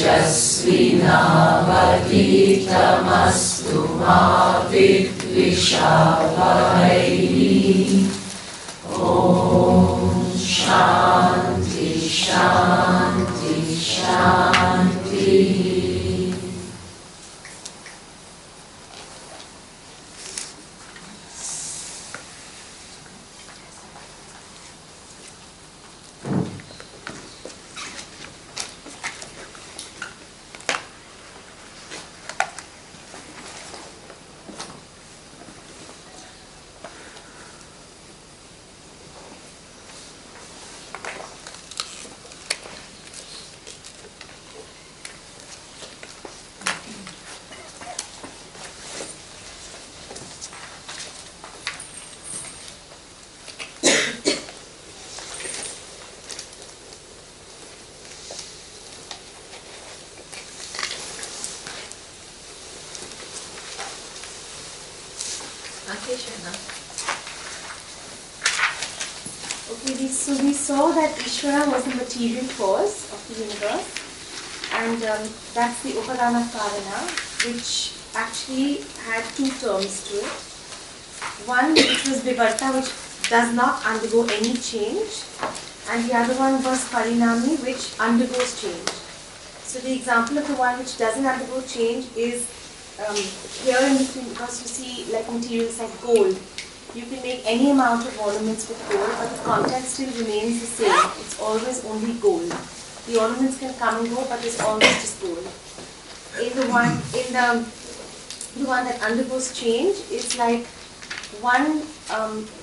Tejasvinavaditamastu ma vidvishavahai. Om Shanti Shanti Shanti. Okay, so we saw that Ishvara was the material cause of the universe, and that's the prakarana, which actually had two terms to it. One which was vivarta, which does not undergo any change, and the other one was parinami, which undergoes change. So the example of the one which doesn't undergo change is here in between, because you see like materials like gold. You can make any amount of ornaments with gold, but the content still remains the same. It's always only gold. The ornaments can come and go, but it's always just gold. The one that undergoes change, it's like one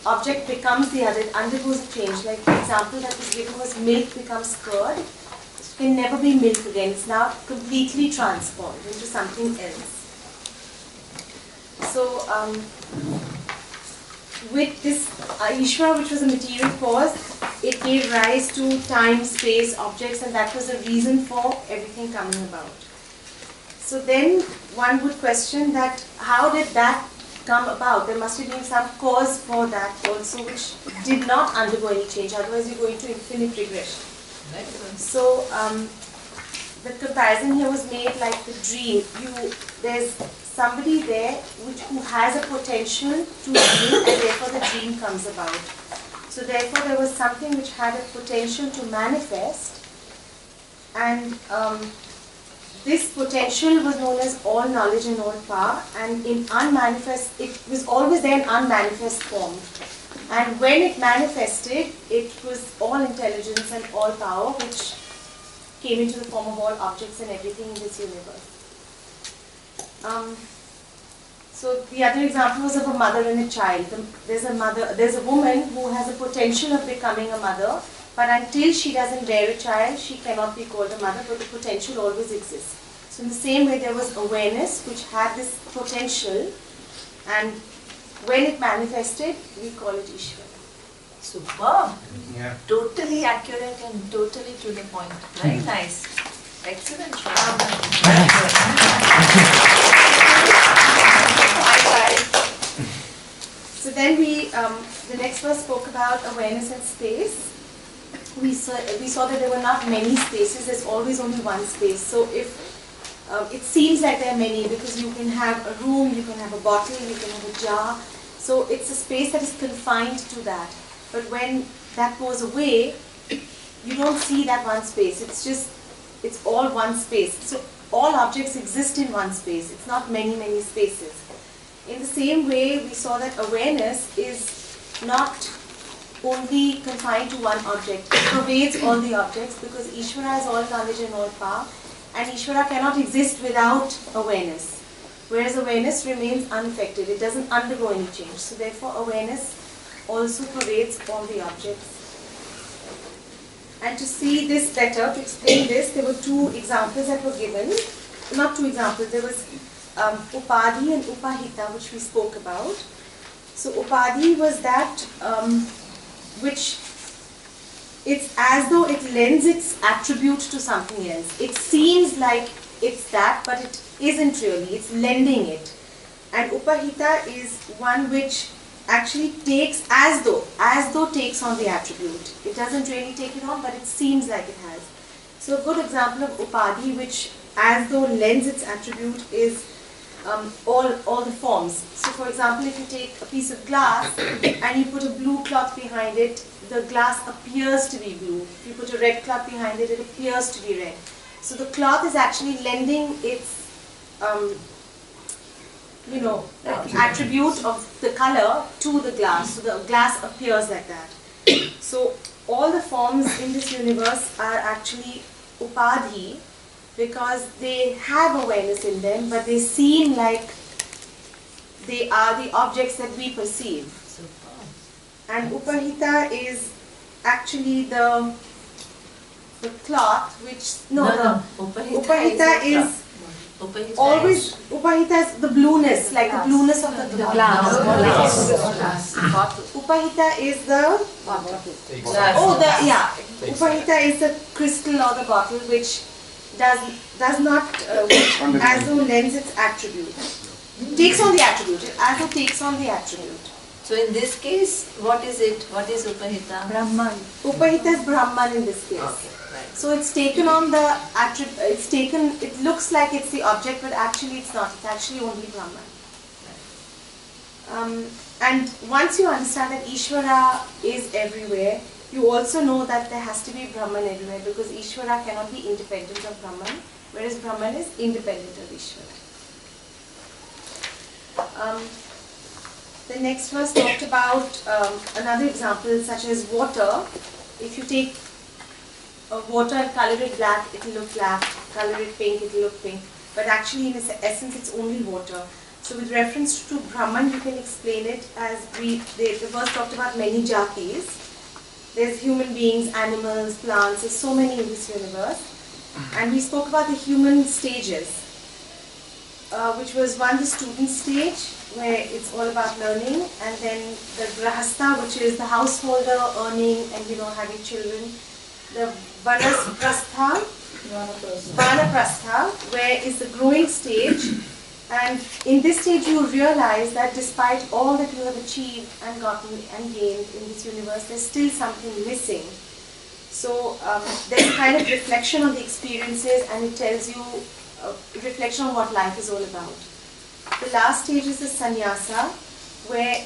object becomes the other. It undergoes a change. Like the example that was given was milk becomes curd. It can never be milk again. It's now completely transformed into something else. So, with this Ishvara, which was a material cause, it gave rise to time, space, objects, and that was the reason for everything coming about. So then one would question that how did that come about? There must have been some cause for that also, which did not undergo any change, otherwise you go into infinite regression. So the comparison here was made like the dream. There's somebody there who has a potential to dream, and therefore the dream comes about. So therefore there was something which had a potential to manifest, and this potential was known as all knowledge and all power, and in unmanifest, it was always there in unmanifest form. And when it manifested, it was all intelligence and all power, which came into the form of all objects and everything in this universe. So the other example was of a mother and a child. There's a woman who has a potential of becoming a mother, but until she doesn't bear a child, she cannot be called a mother, but the potential always exists. So in the same way, there was awareness which had this potential, and when it manifested, we call it Ishvara. Superb. Yeah. Totally accurate and totally to the point. Very nice. Excellent. So then the next verse spoke about awareness and space. We saw that there were not many spaces, there's always only one space. So if it seems like there are many, because you can have a room, you can have a bottle, you can have a jar. So it's a space that is confined to that. But when that goes away, you don't see that one space. It's all one space. So all objects exist in one space. It's not many, many spaces. In the same way, we saw that awareness is not only confined to one object. It pervades all the objects, because Ishvara has all knowledge and all power, and Ishvara cannot exist without awareness. Whereas awareness remains unaffected. It doesn't undergo any change. So therefore awareness also pervades all the objects. And to see this better, to explain this, there were two examples that were given. Not two examples, there was Upadhi and Upahita, which we spoke about. So Upadhi was that which it's as though it lends its attribute to something else. It seems like it's that, but it isn't really. It's lending it. And Upahita is one which actually takes as though takes on the attribute. It doesn't really take it on, but it seems like it has. So a good example of upadhi, which as though lends its attribute, is all the forms. So for example, if you take a piece of glass and you put a blue cloth behind it, the glass appears to be blue. If you put a red cloth behind it, it appears to be red. So the cloth is actually lending its attribute of the color to the glass. So the glass appears like that. So all the forms in this universe are actually upadhi, because they have awareness in them, but they seem like they are the objects that we perceive. And upahita is actually the cloth, which upahita is always the blueness, like the blueness of the glass. Upahita is the upahita is the crystal or the bottle, which does not as though lends its attribute, takes on the attribute, as though takes on the attribute. So in this case, what is it? What is upahita? Brahman. Upahita is Brahman in this case. Okay, right. So it's taken on the attribute. It looks like it's the object, but actually it's not. It's actually only Brahman. And once you understand that Ishvara is everywhere, you also know that there has to be Brahman everywhere, because Ishvara cannot be independent of Brahman, whereas Brahman is independent of Ishvara. The next verse talked about another example, such as water. If you take water and color it black, it will look black. Color it pink, it will look pink. But actually, in its essence, it's only water. So with reference to Brahman, you can explain it as the verse talked about many jatis. There's human beings, animals, plants, there's so many in this universe. And we spoke about the human stages, which was one, the student stage, where it's all about learning, and then the grahastha, which is the householder, earning and having children. The vanaprastha, where is the growing stage. And in this stage you realize that despite all that you have achieved and gotten and gained in this universe, there's still something missing. So there's a kind of reflection on the experiences, and it tells you a reflection on what life is all about. The last stage is the sannyasa, where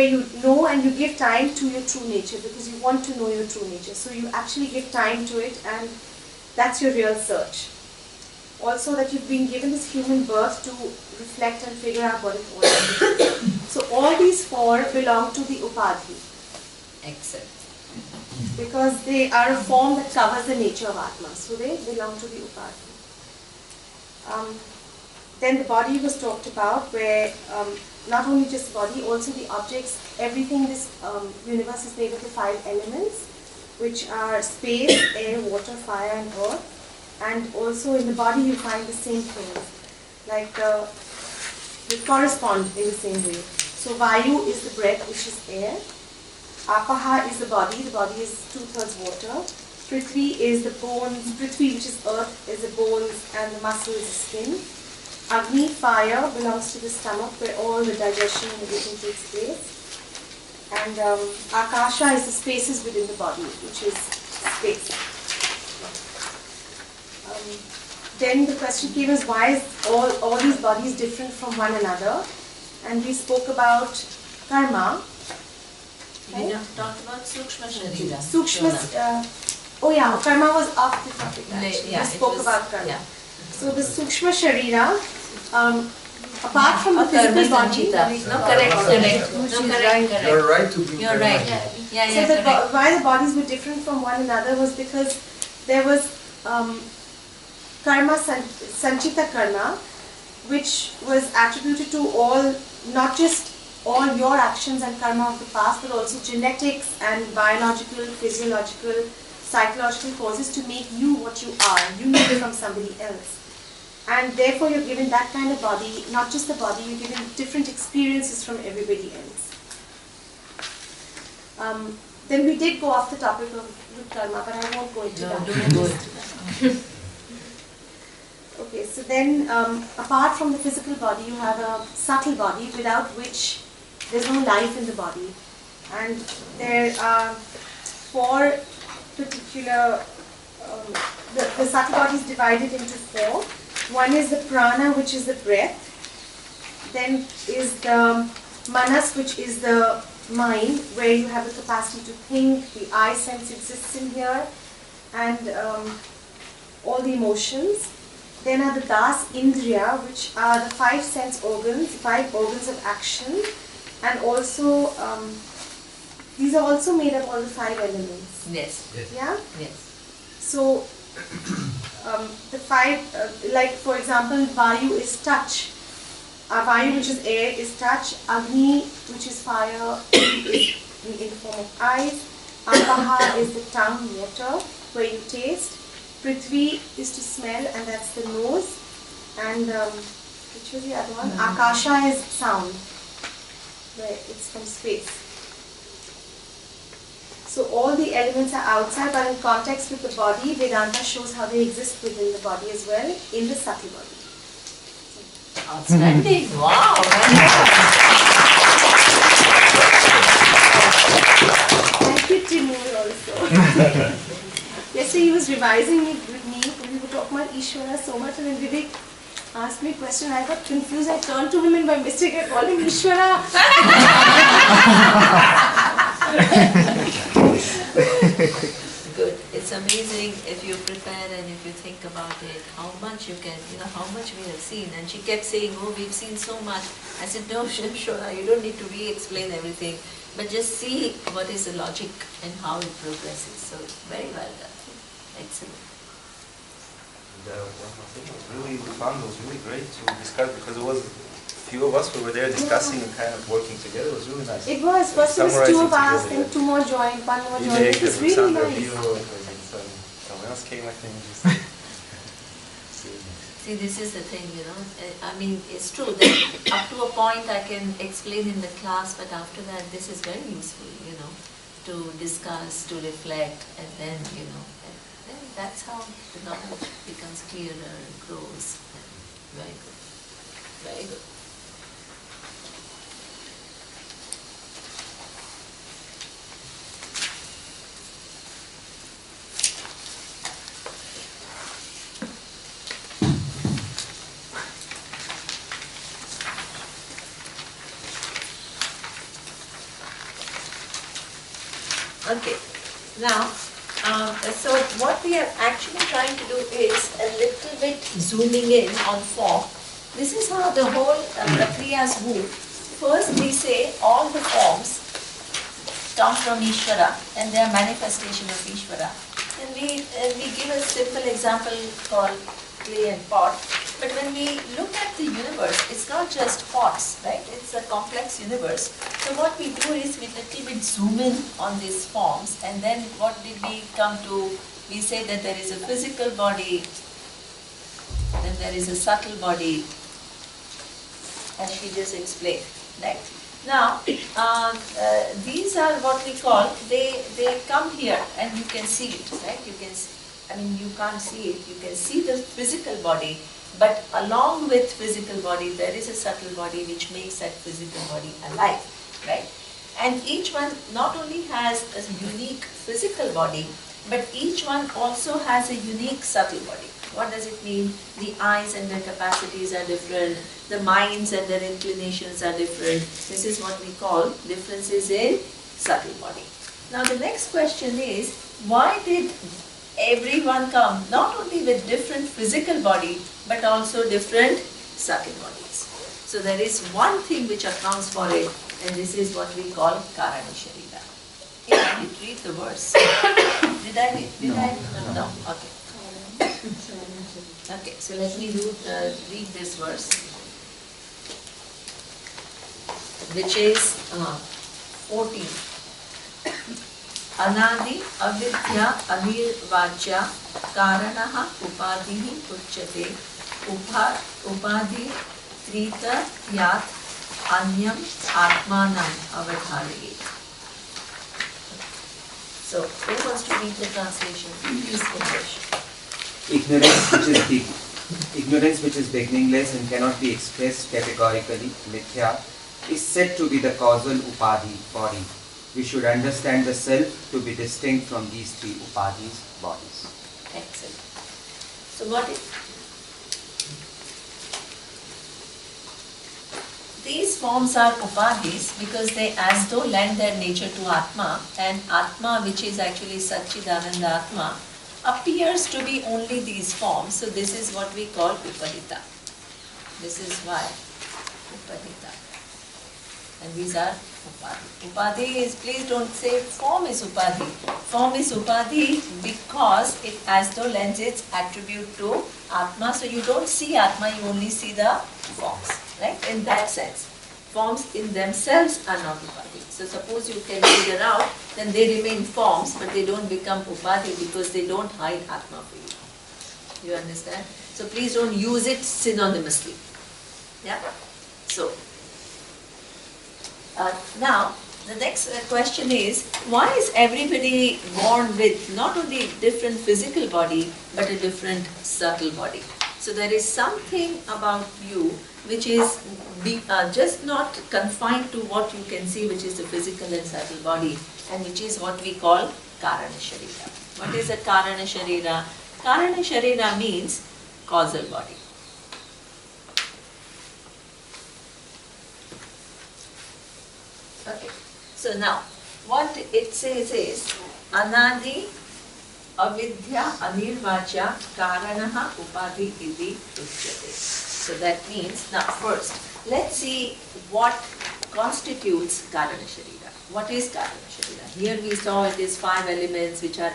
you know and you give time to your true nature, because you want to know your true nature. So you actually give time to it, and that's your real search. Also, that you've been given this human birth to reflect and figure out what it all is. So all these four belong to the upadhi. Excellent. Because they are a form that covers the nature of Atma. So they belong to the upadhi. Then the body was talked about, where not only just the body, also the objects, everything in this universe is made of the 5 elements, which are space, air, water, fire and earth. And also in the body you find the same things, like they correspond in the same way. So Vayu is the breath, which is air. Apaha is the body is 2/3 water. Prithvi is the bones, Prithvi, which is earth, is the bones, and the muscle is the skin. Agni, fire, belongs to the stomach, where all the digestion and everything takes place. And Akasha is the spaces within the body, which is space. Then the question came as, why is all these bodies different from one another? And we spoke about karma. We talked about Sukshma Sharira. Karma was after the topic actually. Yeah, we spoke about karma. Yeah. So the Sukshma Sharira, apart from the physical body, correct. You're right to be You're right. So why the bodies were different from one another was because there was karma, sanchita karma, which was attributed to all, not just all your actions and karma of the past, but also genetics and biological, physiological, psychological causes to make you what you are, unique from somebody else. And therefore you're given that kind of body, not just the body, you're given different experiences from everybody else. Then we did go off the topic of karma, but I won't go into that. Okay, so then apart from the physical body, you have a subtle body without which there's no life in the body. And there are 4 particular the subtle body is divided into four. One is the prana, which is the breath. Then is the manas, which is the mind, where you have the capacity to think. The eye sense exists in here, and all the emotions. Then are the das indriya, which are the five sense organs, five organs of action, and also these are also made up of the five elements. Yes. Yeah. Yes. So the five, like for example, vayu is touch. Vayu, which is air, is touch. Agni, which is fire, is in the form of eyes. Apaha is the tongue, water, where you taste. Prithvi is to smell, and that's the nose. And which was the other one? Akasha is sound, where it's from space. So all the elements are outside, but in context with the body, Vedanta shows how they exist within the body as well, in the subtle body. Outstanding. Wow. Thank you, Timur, also. Yesterday he was revising it with me, and we were talking about Ishvara so much, and then Vivek asked me a question. I got confused. I turned to him, and by mistake I called him Ishvara. Good. It's amazing if you prepare and if you think about it, how much you can, how much we have seen. And she kept saying, oh, we've seen so much. I said, no, Shona, you don't need to re-explain everything, but just see what is the logic and how it progresses. So, very well done. Excellent. Really, the fun was really great to discuss, because it was few of us who were there discussing and kind of working together. It was really nice. It was. First it was two of us, then two more joined, one more joined. It was really nice. Someone else came, I think. See, this is the thing, I mean, it's true that up to a point I can explain in the class, but after that this is very useful, to discuss, to reflect, and then, and then that's how the knowledge becomes clearer and grows. Very good. Very good. Okay, now, so what we are actually trying to do is a little bit zooming in on form. This is how the whole prakriyas move. First we say all the forms come from Ishvara and they are manifestation of Ishvara. And we give a simple example called clay and pot. But when we look at the universe, it's not just pots, right? It's a complex universe. So what we do is we little bit zoom in on these forms, and then what did we come to? We say that there is a physical body, then there is a subtle body, as she just explained, right? Now, these are what we call, they come here and you can see it, right? You can, you can't see it, you can see the physical body, but along with physical body, there is a subtle body which makes that physical body alive, right? And each one not only has a unique physical body, but each one also has a unique subtle body. What does it mean? The eyes and their capacities are different, the minds and their inclinations are different. This is what we call differences in subtle body. Now the next question is, why did everyone come not only with different physical body, but also different subtle bodies? So there is one thing which accounts for it, and this is what we call Karani Sharira. I did read the verse. Did I? No. Okay. Okay, so let me read this verse, which is 14. Anadi avidya anirvajya karanaha upadhihi uchyate upadhi trita yat anyam atmanam avadharayet. So, who wants to read the translation? Please, English. Ignorance which is beginningless and cannot be expressed categorically, mithya, is said to be the causal upadhi, body. We should understand the self to be distinct from these three upadhis, bodies. Excellent. So what is, these forms are upadhis because they as though lend their nature to Atma, and Atma, which is actually Satchidananda Atma, appears to be only these forms. So this is what we call Upadhita. This is why Upadhita. And these are Upadhi. Upadhi is, please don't say form is Upadhi. Form is Upadhi because it as though lends its attribute to Atma. So you don't see Atma, you only see the forms. Right? In that sense. Forms in themselves are not Upadhi. So suppose you can figure out, then they remain forms, but they don't become Upadhi because they don't hide Atma for you. You understand? So please don't use it synonymously. Yeah? So, now, the next question is, why is everybody born with not only different physical body, but a different subtle body? So there is something about you which is just not confined to what you can see, which is the physical and subtle body, and which is what we call Karana Sharira. What is a Karana Sharira? Karana Sharira means causal body. Okay. So now, what it says is, Anadi Avidya Anirvacha Karanaha Upadhi Iti Uchyate. So that means, now first, let's see what constitutes Karana Sharira. What is Karana Sharira? Here we saw it is 5 elements which are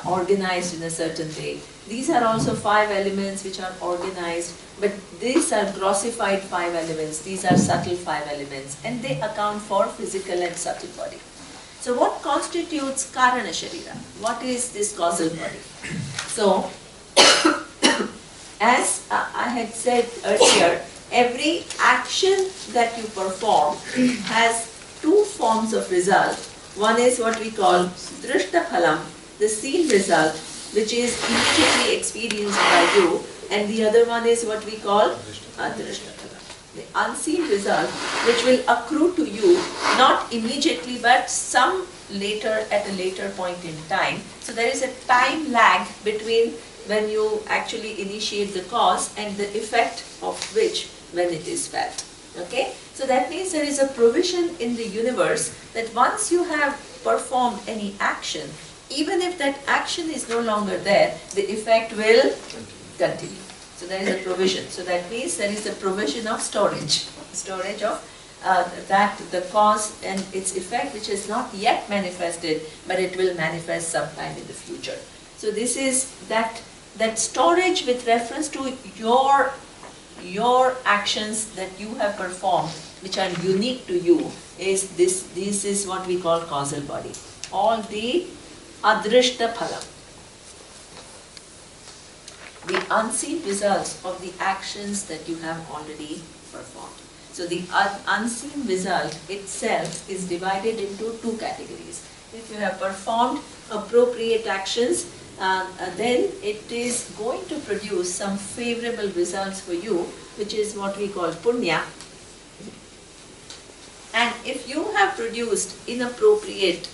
organized in a certain way. These are also 5 elements which are organized, but these are grossified 5 elements. These are subtle 5 elements, and they account for physical and subtle body. So what constitutes Karana Sharira? What is this causal body? So, as I had said earlier, every action that you perform has 2 forms of result. One is what we call drishta phalam, the seen result, which is immediately experienced by you, and the other one is what we call adrishta phalam, the unseen result, which will accrue to you not immediately but some later, at a later point in time. So there is a time lag between when you actually initiate the cause and the effect of which when it is felt. Okay? So that means there is a provision in the universe that once you have performed any action, even if that action is no longer there, the effect will continue. So there is a provision. So that means there is a provision of storage of that the cause and its effect, which is not yet manifested, but it will manifest sometime in the future. So this is that storage with reference to your actions that you have performed, which are unique to you, is this. This is what we call causal body. All the adrishta phalam, the unseen results of the actions that you have already performed. So the unseen result itself is divided into 2 categories. If you have performed appropriate actions, then it is going to produce some favorable results for you, which is what we call punya. And if you have produced inappropriate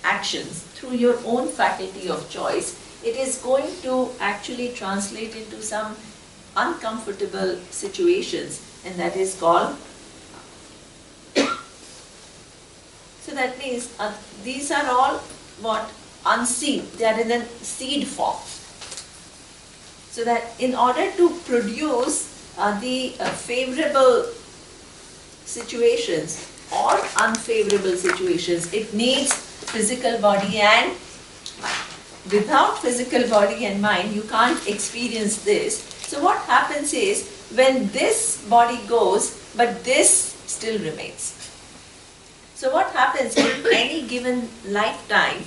actions through your own faculty of choice, it is going to actually translate into some uncomfortable situations, and that is called. So that means these are all what? Unseen. They are in a seed form. So that in order to produce the favorable situations or unfavorable situations, it needs physical body and mind. Without physical body and mind, you can't experience this. So what happens is, when this body goes, but this still remains. So what happens in any given lifetime,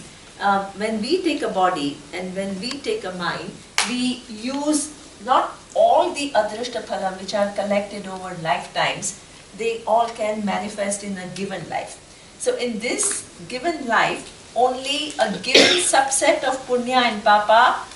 when we take a body and when we take a mind, we use not all the adrishta phalam which are collected over lifetimes, they all can manifest in a given life. So in this given life, only a given subset of punya and papa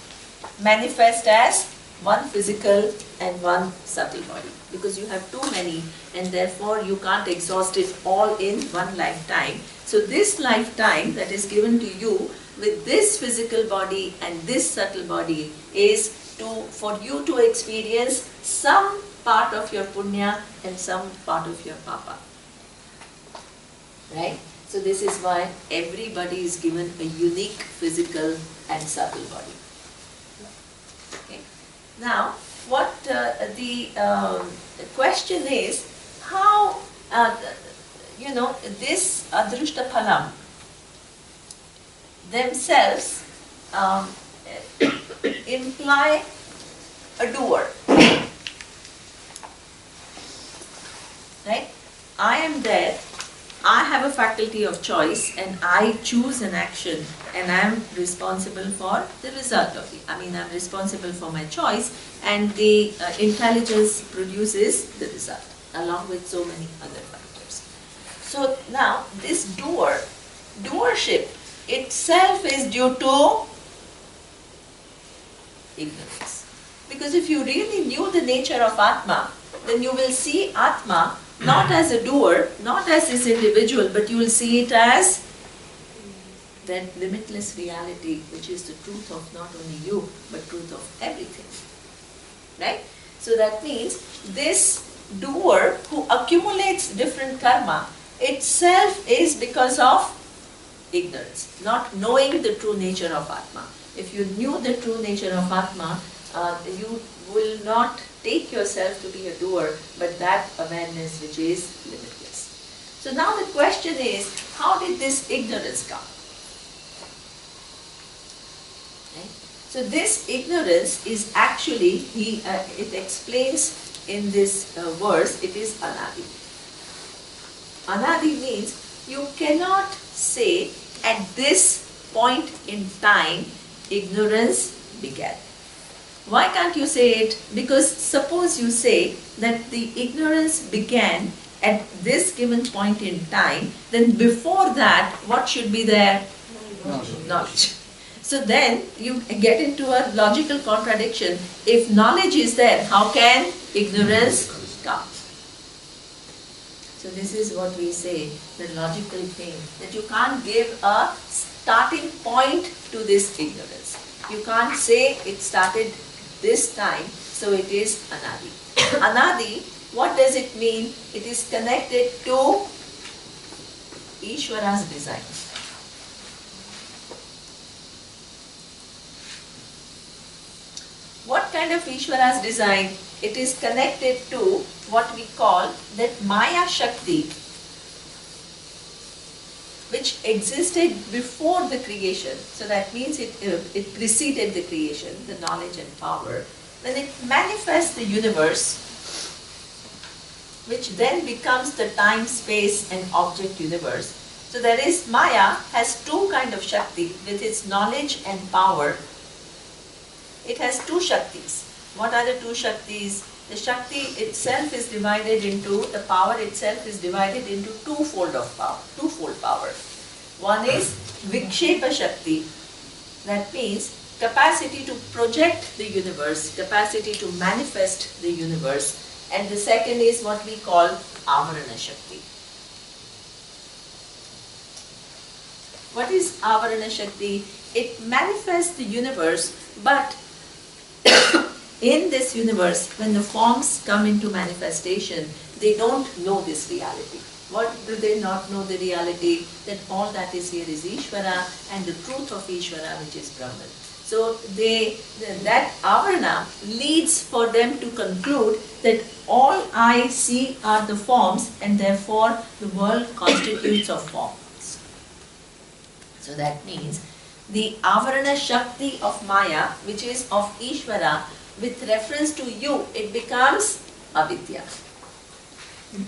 manifest as one physical and one subtle body, because you have too many and therefore you can't exhaust it all in one lifetime. So this lifetime that is given to you with this physical body and this subtle body is for you to experience some part of your punya and some part of your papa. Right? So this is why everybody is given a unique physical and subtle body. Okay. Now, what the question is, how this adrushta phalam themselves imply a doer. Right? I am there. I have a faculty of choice and I choose an action and I am responsible for the result of it. I mean, I am responsible for my choice and the intelligence produces the result along with so many other factors. So now this doership itself is due to ignorance. Because if you really knew the nature of Atma, then you will see Atma not as a doer, not as this individual, but you will see it as that limitless reality, which is the truth of not only you, but truth of everything. Right? So that means this doer who accumulates different karma itself is because of ignorance, not knowing the true nature of Atma. If you knew the true nature of Atma, you will not take yourself to be a doer, but that awareness which is limitless. So now the question is, how did this ignorance come? Okay. So this ignorance is actually, it explains in this verse, it is anadi. Anadi means you cannot say at this point in time ignorance began. Why can't you say it? Because suppose you say that the ignorance began at this given point in time, then before that, what should be there? Knowledge. So then you get into a logical contradiction. If knowledge is there, how can ignorance come? So this is what we say, the logical thing, that you can't give a starting point to this ignorance. You can't say it started this time, so it is anadi. Anadi, what does it mean? It is connected to Ishvara's design. What kind of Ishvara's design? It is connected to what we call that Maya Shakti, which existed before the creation. So that means it preceded the creation, the knowledge and power. Then it manifests the universe, which then becomes the time, space and object universe. So there is Maya has two kinds of Shakti with its knowledge and power. It has two Shaktis. What are the two Shaktis? The Shakti itself is divided into, the power itself is divided into twofold power. One is Vikshepa Shakti, that means capacity to project the universe, capacity to manifest the universe, and the second is what we call Avarana Shakti. What is Avarana Shakti? It manifests the universe, but in this universe, when the forms come into manifestation, they don't know this reality. What do they not know the reality? That all that is here is Ishvara and the truth of Ishvara, which is Brahman. So that Avarana leads for them to conclude that all I see are the forms and therefore the world constitutes of forms. So that means the Avarana Shakti of Maya, which is of Ishvara, with reference to you, it becomes avidya.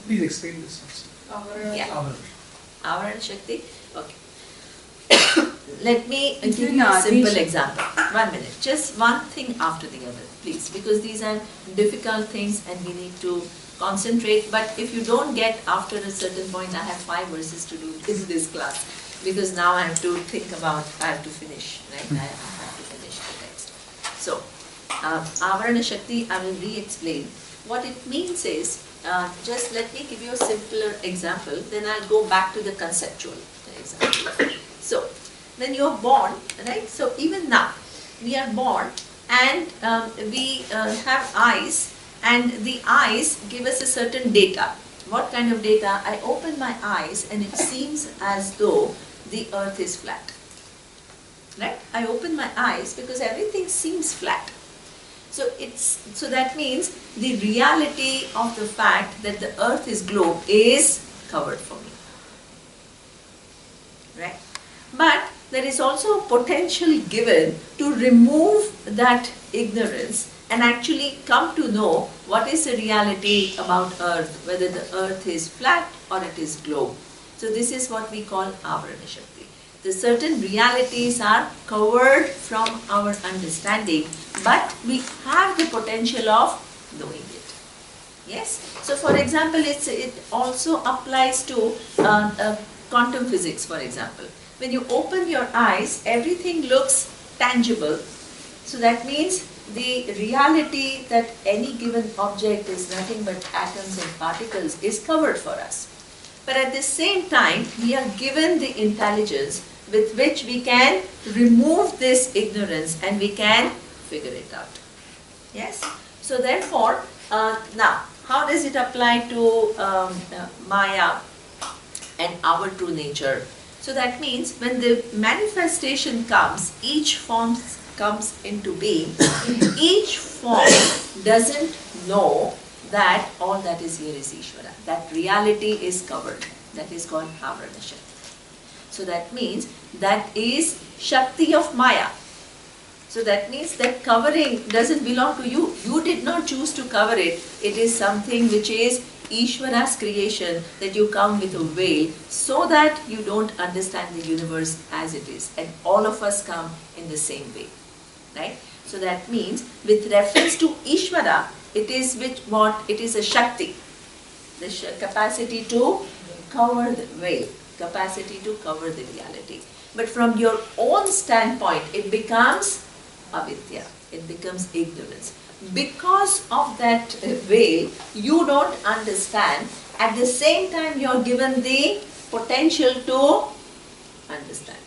Please explain this. Yeah. Avarana Shakti. Okay. Let me give you a simple example. 1 minute. Just one thing after the other, please. Because these are difficult things and we need to concentrate. But if you don't get after a certain point, I have 5 verses to do in this class. Because now I have to think about, I have to finish. Right? I have to finish the text. So, Avarana Shakti, I will re-explain. What it means is, just let me give you a simpler example, then I'll go back to the conceptual example. So, when you're born, right? So even now, we are born and we have eyes, and the eyes give us a certain data. What kind of data? I open my eyes and it seems as though the earth is flat. Right? I open my eyes because everything seems flat. So that means the reality of the fact that the earth is globe is covered for me. Right? But there is also a potential given to remove that ignorance and actually come to know what is the reality about earth, whether the earth is flat or it is globe. So this is what we call avarana shakti. The certain realities are covered from our understanding, but we have the potential of knowing it. Yes? So for example, it also applies to quantum physics, for example. When you open your eyes, everything looks tangible. So that means the reality that any given object is nothing but atoms and particles is covered for us. But at the same time, we are given the intelligence with which we can remove this ignorance and we can figure it out. Yes? So therefore, now, how does it apply to Maya and our true nature? So that means when the manifestation comes, each form comes into being, each form doesn't know that all that is here is Ishvara. That reality is covered. That is called avarana shakti. So that means that is Shakti of Maya. So that means that covering doesn't belong to you. You did not choose to cover it. It is something which is Ishvara's creation, that you come with a veil so that you don't understand the universe as it is. And all of us come in the same way. Right? So that means with reference to Ishvara, it is it is a Shakti. The capacity to cover the veil, capacity to cover the reality. But from your own standpoint, it becomes avidya, it becomes ignorance. Because of that veil, you don't understand. At the same time, you are given the potential to understand.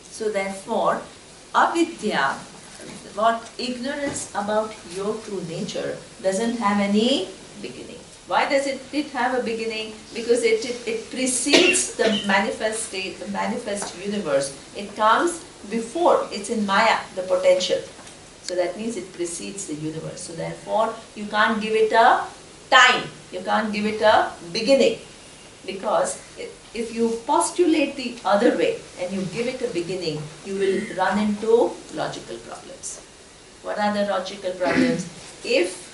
So therefore, avidya, what ignorance about your true nature, doesn't have any beginning. Why does it have a beginning? Because it precedes the manifest state, the manifest universe. It comes before, it's in Maya, the potential. So that means it precedes the universe. So therefore, you can't give it a time. You can't give it a beginning. Because if you postulate the other way and you give it a beginning, you will run into logical problems. What are the logical problems? If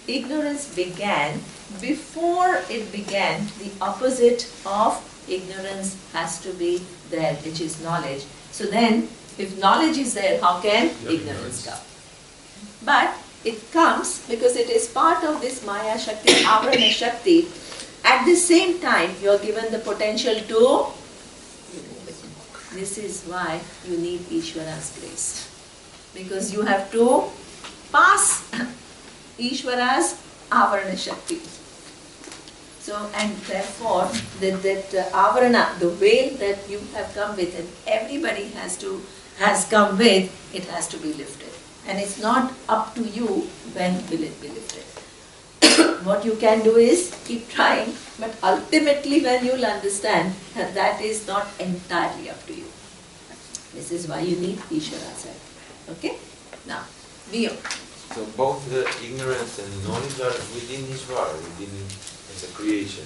ignorance began, before it began, the opposite of ignorance has to be there, which is knowledge. So then, if knowledge is there, how can ignorance come? But it comes because it is part of this Maya Shakti, Avarana Shakti. At the same time, you are given the potential to remove it. This is why you need Ishvara's grace. Because you have to pass Ishvara's Avarana Shakti. So, and therefore, that Avarana, the veil that you have come with, and everybody has come with, it has to be lifted. And it's not up to you when will it be lifted. What you can do is keep trying, but ultimately when you'll understand that is not entirely up to you. This is why you need Ishvara's help. Okay? Now, Vio. So both the ignorance and knowledge are within Ishvara, within as a creation,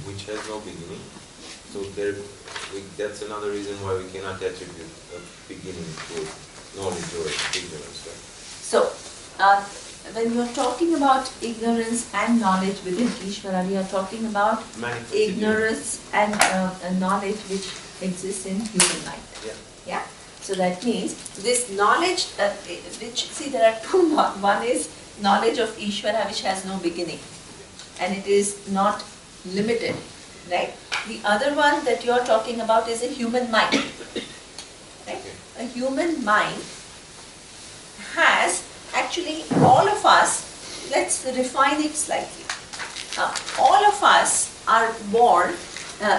which has no beginning. So that's another reason why we cannot attribute a beginning to knowledge or ignorance. Right? So, when you are talking about ignorance and knowledge within Ishvara, we are talking about ignorance and knowledge which exists in human mind. Yeah. Yeah. So that means this knowledge, see there are two. One is knowledge of Ishvara which has no beginning, and it is not limited, right? The other one that you are talking about is a human mind. Right? A human mind has actually all of us. Let's refine it slightly. All of us are born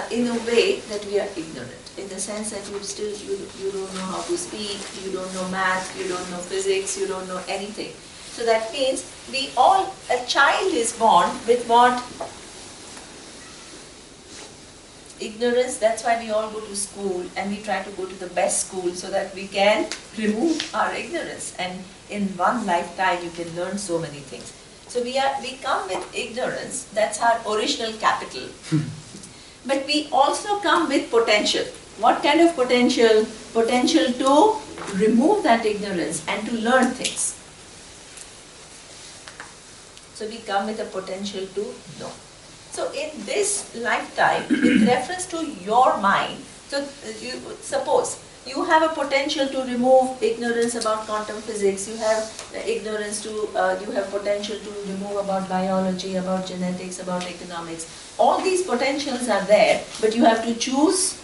in a way that we are ignorant. in the sense that you don't know how to speak, you don't know math, you don't know physics, you don't know anything. So that means a child is born with what? Ignorance. That's why we all go to school, and we try to go to the best school so that we can remove our ignorance. And in one lifetime, you can learn so many things. So we come with ignorance. That's our original capital. But we also come with potential. What kind of potential? Potential to remove that ignorance and to learn things. So we come with a potential to know. So in this lifetime, with reference to your mind, so suppose you have a potential to remove ignorance about quantum physics, you have you have potential to remove about biology, about genetics, about economics. All these potentials are there, but you have to choose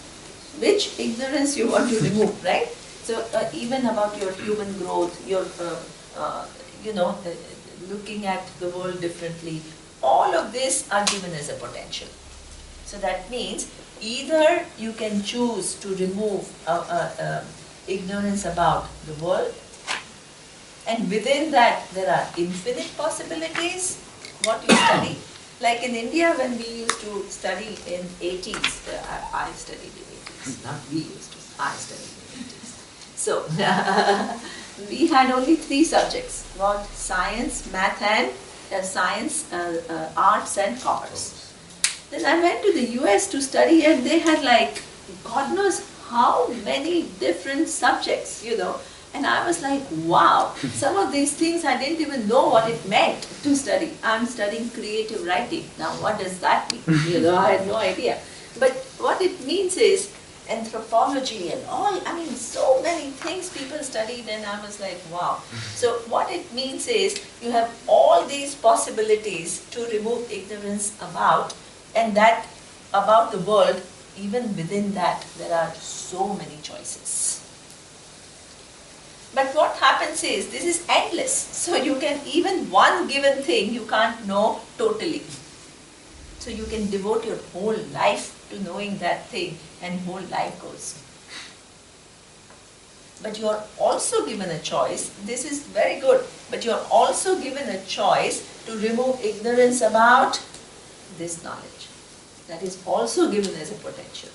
which ignorance you want to remove, right? So even about your human growth, your looking at the world differently, all of this are given as a potential. So that means either you can choose to remove ignorance about the world, and within that there are infinite possibilities, what you study. Like in India, when we used to study in 80s, I studied in 80s, not we used to, I studied in 80s. So, we had only 3 subjects, what? Science, math and arts and commerce. Then I went to the US to study, and they had like, God knows how many different subjects, And I was like, wow, some of these things I didn't even know what it meant to study. I'm studying creative writing. Now what does that mean? I had no idea. But what it means is anthropology and all, so many things people studied, and I was like, wow. So what it means is you have all these possibilities to remove ignorance about, and that about the world, even within that there are so many choices. But what happens is, this is endless. So you can, even one given thing, you can't know totally. So you can devote your whole life to knowing that thing, and whole life goes. But you are also given a choice. This is very good. But you are also given a choice to remove ignorance about this knowledge. That is also given as a potential.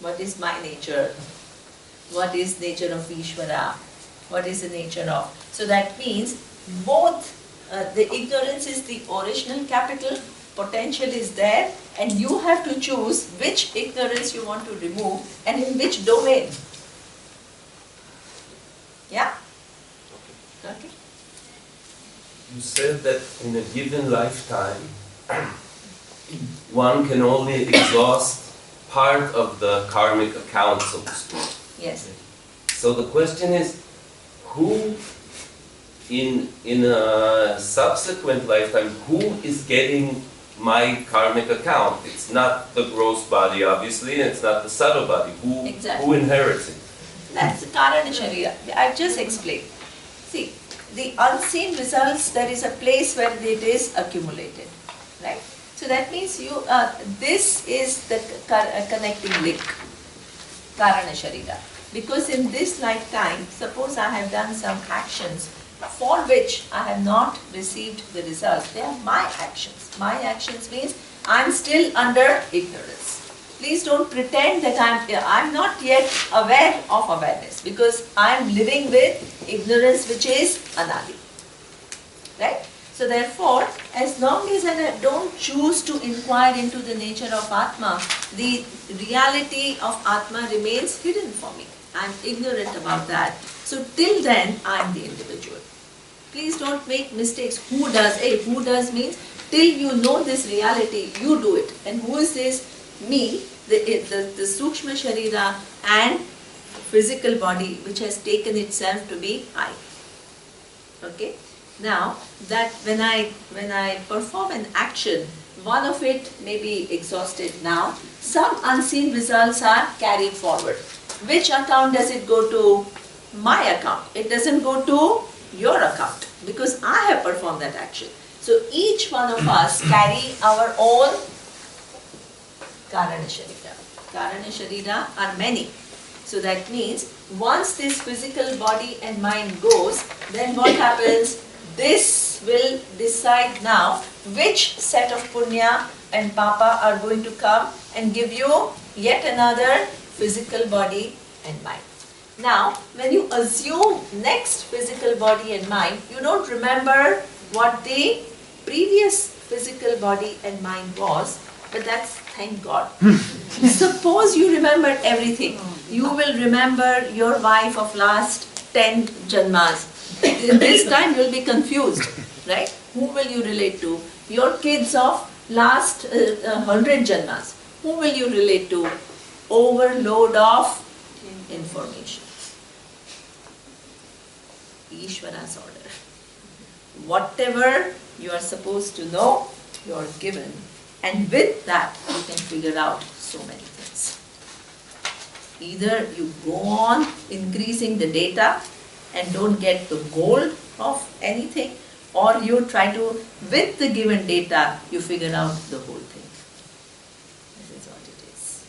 What is my nature? What is nature of Ishvara? What is the nature of? So that means both the ignorance is the original capital, potential is there, and you have to choose which ignorance you want to remove and in which domain. Yeah? Okay. You said that in a given lifetime, one can only exhaust part of the karmic account, so to speak. Yes. So the question is, who in a subsequent lifetime, who is getting my karmic account? It's not the gross body, obviously, and it's not the subtle body. Who inherits it? That's the Karana Sharira. I've just explained. See, the unseen results, there is a place where it is accumulated, right? So that means this is the connecting link, Karana Sharira. Because in this lifetime, suppose I have done some actions for which I have not received the result. They are my actions. My actions means I'm still under ignorance. Please don't pretend that I'm not yet aware of awareness, because I'm living with ignorance, which is anadi. Right? So therefore, as long as I don't choose to inquire into the nature of Atma, the reality of Atma remains hidden for me. I'm ignorant about that. So till then, I'm the individual. Please don't make mistakes. Who does? Who does means till you know this reality, you do it. And who is this? Me, the Sukshma Sharira and physical body, which has taken itself to be I. Okay? Now, that when I perform an action, one of it may be exhausted now. Some unseen results are carried forward. Which account does it go to? My account. It doesn't go to your account, because I have performed that action. So each one of us carry our own Karana Sharira. Karana Sharira are many. So that means once this physical body and mind goes, then what happens? This will decide now which set of punya and papa are going to come and give you yet another physical body and mind. Now, when you assume next physical body and mind, you don't remember what the previous physical body and mind was, but that's thank God. Suppose you remembered everything. You will remember your wife of last 10 janmas. This time you will be confused, right? Who will you relate to? Your kids of last 100 janmas. Who will you relate to? Overload of information. Ishvara's order. Whatever you are supposed to know, you are given. And with that, you can figure out so many things. Either you go on increasing the data and don't get the goal of anything, or you try to, with the given data, you figure out the whole thing. This is what it is.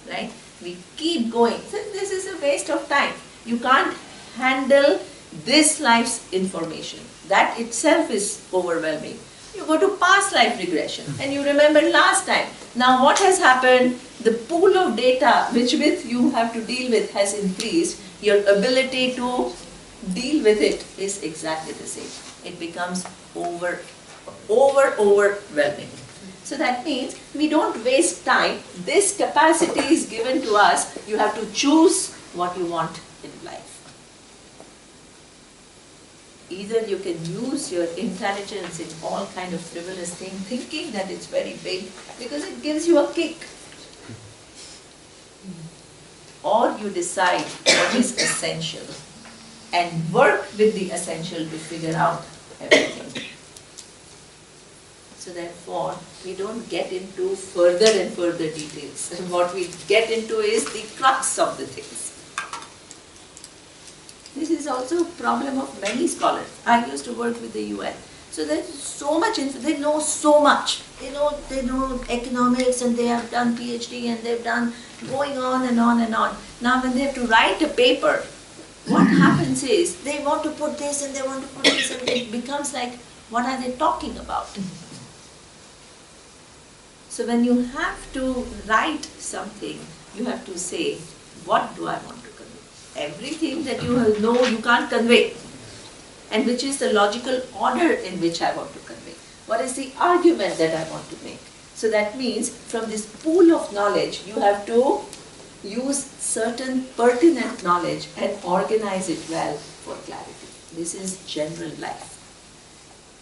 Right? We keep going. So this is a waste of time. You can't handle this life's information. That itself is overwhelming. You go to past life regression and you remember last time. Now what has happened? The pool of data which with you have to deal with has increased. Your ability to deal with it is exactly the same. It becomes overwhelming. So that means we don't waste time. This capacity is given to us. You have to choose what you want in life. Either you can use your intelligence in all kind of frivolous thing, thinking that it's very big because it gives you a kick. Or you decide what is essential and work with the essential to figure out everything. So therefore, we don't get into further and further details. And what we get into is the crux of the things. This is also a problem of many scholars. I used to work with the UN. So there's so much, they know so much. They know economics and they have done PhD and they've done going on and on and on. Now when they have to write a paper, what happens is they want to put this and they want to put this and it becomes like, what are they talking about? So when you have to write something, you have to say, what do I want to convey? Everything that you know you can't convey. And which is the logical order in which I want to convey. What is the argument that I want to make? So that means from this pool of knowledge, you have to use certain pertinent knowledge and organize it well for clarity. This is general life.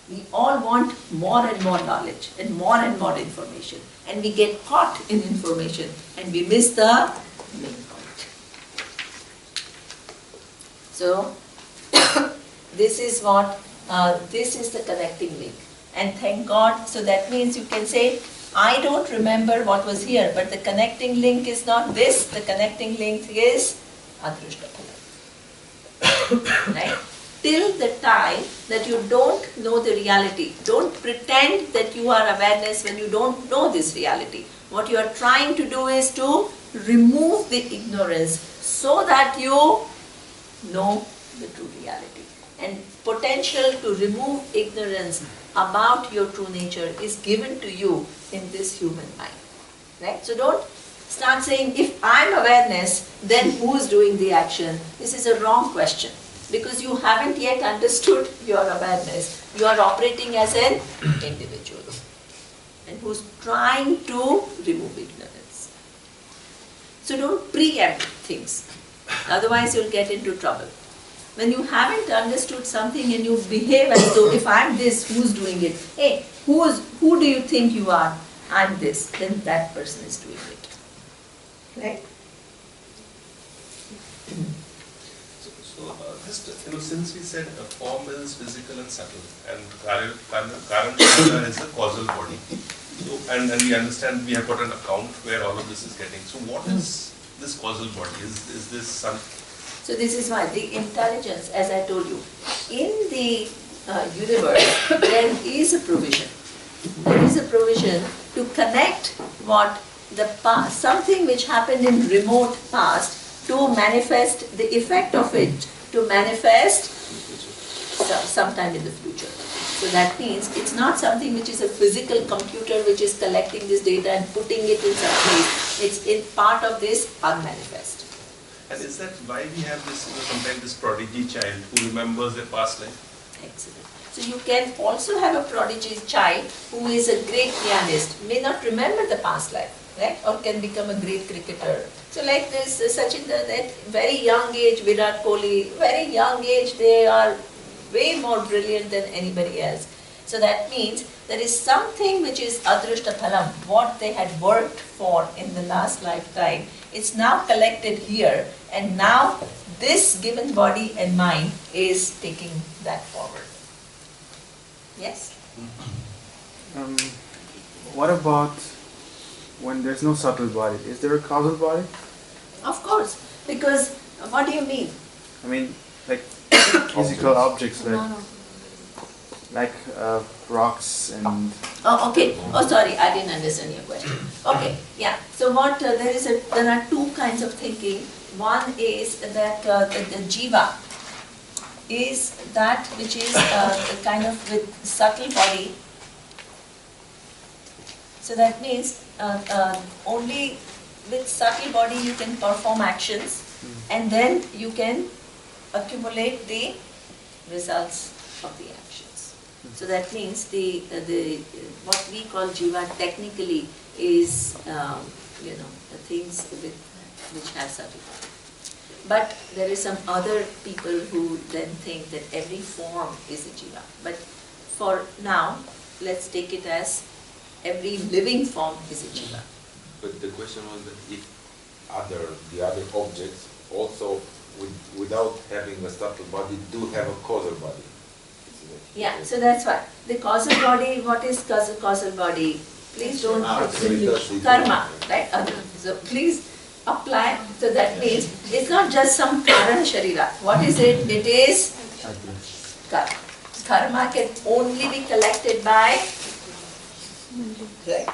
We all want more and more knowledge and more information. And we get caught in information and we miss the main point. So, this is the connecting link. And thank God, so that means you can say, I don't remember what was here, but the connecting link is not this, the connecting link is Adrushta. Right? Till the time that you don't know the reality. Don't pretend that you are awareness when you don't know this reality. What you are trying to do is to remove the ignorance so that you know the true reality. And potential to remove ignorance about your true nature is given to you in this human mind. Right? So don't start saying, if I'm awareness, then who's doing the action? This is a wrong question. Because you haven't yet understood your awareness. You are operating as an individual. And who's trying to remove ignorance. So don't preempt things. Otherwise you'll get into trouble. When you haven't understood something and you behave as though, if I'm this, who's doing it? Hey, who do you think you are? I'm this. Then that person is doing it. Right? So, since we said form is physical and subtle, and Karana is the causal body, so, and we understand we have got an account where all of this is getting. So, what is this causal body? Is this some? So this is why the intelligence, as I told you, in the universe there is a provision. There is a provision to connect what the past, something which happened in remote past, to manifest the effect of it, to manifest sometime in the future. So that means it's not something which is a physical computer which is collecting this data and putting it in some place. It's in part of this unmanifest. And is that why we have this, sometimes this prodigy child who remembers their past life? Excellent. So you can also have a prodigy child who is a great pianist, may not remember the past life, right? Or can become a great cricketer. So like this, Sachin, at very young age, Virat Kohli, very young age, they are way more brilliant than anybody else. So that means there is something which is adrishtaphalam, what they had worked for in the last lifetime. It's now collected here, and now this given body and mind is taking that forward. Yes? What about when there's no subtle body? Is there a causal body? Of course, because what do you mean? I mean, like physical objects, like rocks and. Oh, okay. Oh, sorry, I didn't understand your question. Okay, yeah. So what there are two kinds of thinking. One is that the jiva is that which is kind of with subtle body. So that means only with subtle body you can perform actions, and then you can accumulate the results of the actions. So that means the what we call jiva technically is the things which have subtle body. But there is some other people who then think that every form is a jiva. But for now, let's take it as every living form is a jiva. But the question was that if the other objects also, without having a subtle body, do have a causal body. Yeah, so that's why. The causal body, what is causal body? Please don't karma, right? So please apply. So that means it's not just some karana sharira. What is it? It is karma. Karma can only be collected by. Right.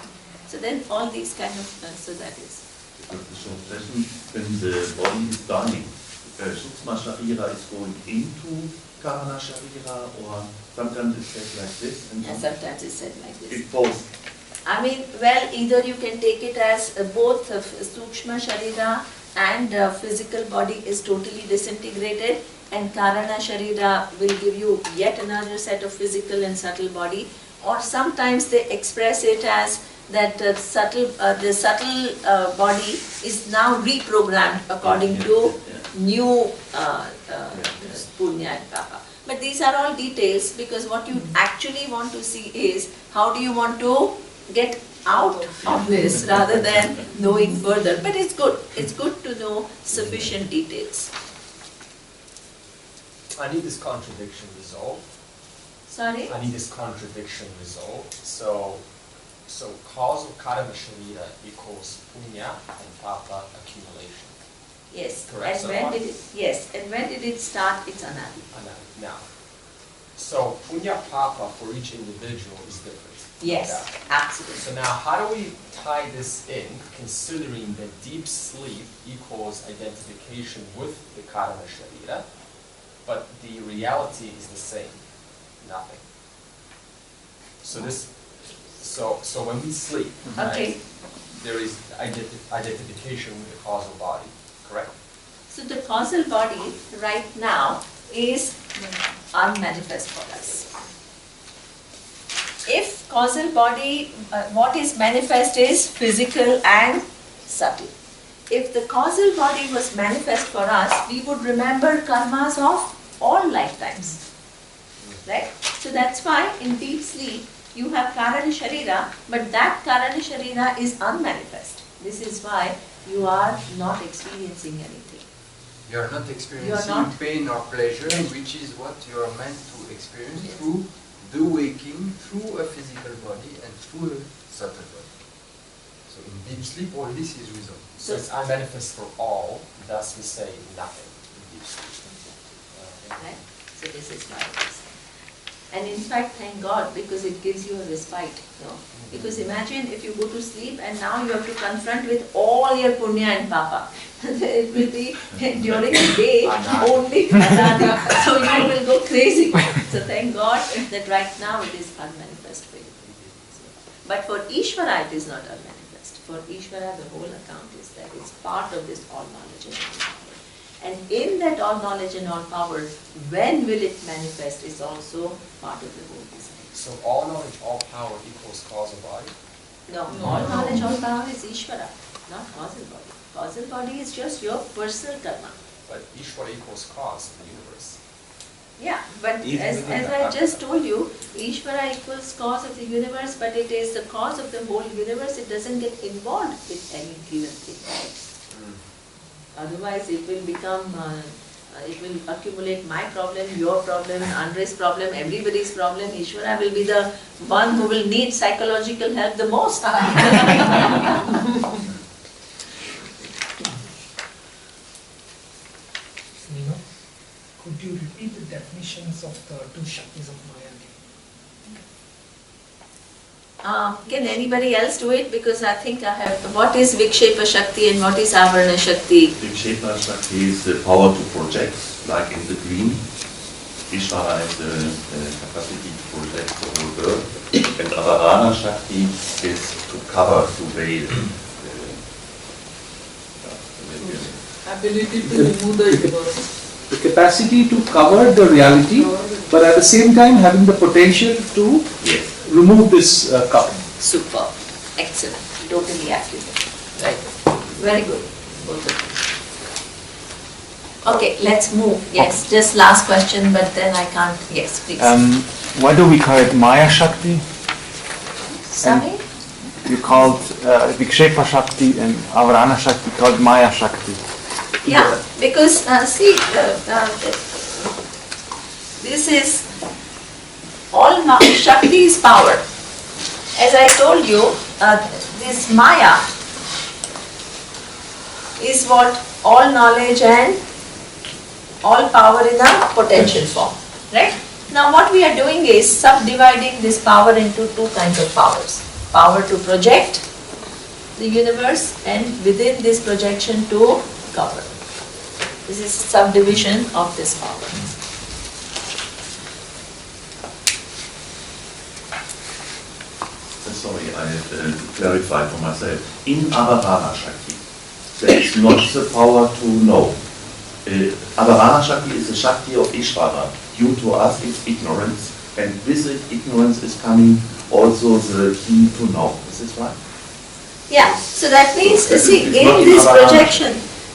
So then all these kind of, so that is. When the body is dying, Sukshma Sharira is going into Karana Sharira, or sometimes it's said like this. And Sometimes it's said like this. It both. I mean, well, either you can take it as both Sukshma Sharira and physical body is totally disintegrated, and Karana Sharira will give you yet another set of physical and subtle body. Or sometimes they express it as that the subtle body is now reprogrammed according to new punya and papa. But these are all details, because what you actually want to see is how do you want to get out of this rather than knowing further. But it's good. It's good to know sufficient details. I need this contradiction resolved. Sorry? I need this contradiction resolved. So causal karana sharira equals punya and papa accumulation. Yes. Correct. And when did it start? It's anadi. Anadi. Now, so punya papa for each individual is different. Yes, absolutely. So now, how do we tie this in, considering that deep sleep equals identification with the karana sharira, but the reality is the same, nothing. So when we sleep, okay, right, there is identification with the causal body, correct? So the causal body right now is unmanifest for us. If causal body, what is manifest is physical and subtle. If the causal body was manifest for us, we would remember karmas of all lifetimes. Right? So that's why in deep sleep you have karana sharira, but that karana sharira is unmanifest. This is why you are not experiencing anything. You are not experiencing pain or pleasure, which is what you are meant to experience through the waking, through a physical body and through a subtle body. So in deep sleep, all this is resolved. So it's unmanifest for all, thus we say nothing in deep sleep. Right? So this is why it is. And in fact, thank God, because it gives you a respite. Because imagine if you go to sleep and now you have to confront with all your punya and papa. It will be during the day only anadi. So you will go crazy. So thank God that right now it is unmanifest for you. But for Ishvara it is not unmanifest. For Ishvara the whole account is that it's part of this all knowledge and all power. And in that all knowledge and all power, when will it manifest is also part of the whole design. So all knowledge, all power equals causal body? No, all knowledge, all power is Ishvara, not causal body. Causal body is just your personal karma. But Ishvara equals cause in the universe. Yeah, but as I just told you, Ishvara equals cause of the universe, but it is the cause of the whole universe. It doesn't get involved with any given thing. Otherwise, it will become, it will accumulate my problem, your problem, Andre's problem, everybody's problem. Ishvara will be the one who will need psychological help the most. Neema, could you repeat the definitions of the two Shaktis of Maya? Can anybody else do it? Because I think I have. What is Vikshepa Shakti and what is Avarana Shakti? Vikshepa Shakti is the power to project, like in the dream. Ishvara is the capacity to project the whole world. And Avarana Shakti is to cover, to veil. Ability to remove the universe. The capacity to cover the reality, but at the same time having the potential to remove this cover. Super. Excellent. Totally accurate. Right. Very good. Both of you. Okay, let's move. Yes, just last question, but then I can't. Yes, please. Why do we call it Maya Shakti? Sorry? You called Vikshepa Shakti and Avarana Shakti called Maya Shakti. Yeah, because see, this is all Shakti is power. As I told you, this Maya is what all knowledge and all power in a potential form, right? Now what we are doing is subdividing this power into two kinds of powers. Power to project the universe and within this projection to cover. This is subdivision of this power. Sorry, I have to clarify for myself. In Avarana Shakti, there is not the power to know. Avarana Shakti is the Shakti of Ishvara. Due to us, it's ignorance, and with it, ignorance is coming also the key to know. Is this right? Yeah, so that means, see, in this projection,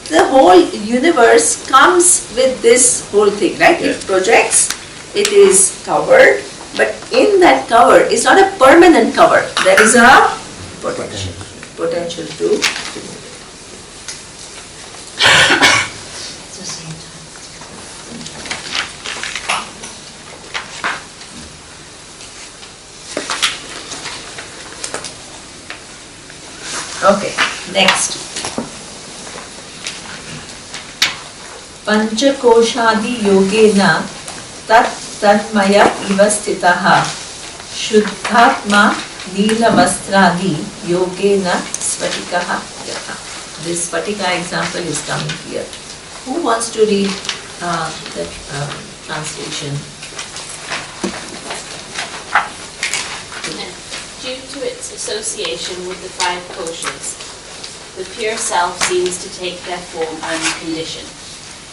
the whole universe comes with this whole thing, right? It projects, it is covered, but in that cover, it's not a permanent cover. There is a potential to. Okay, next. Panchakoshadi yogena tat tanmaya ivastitaha shuddhatma neelavastradi yogena spatikaha yatha. This spatika example is coming here. Who wants to read the translation? Due to its association with the five koshas, the pure self seems to take their form unconditioned,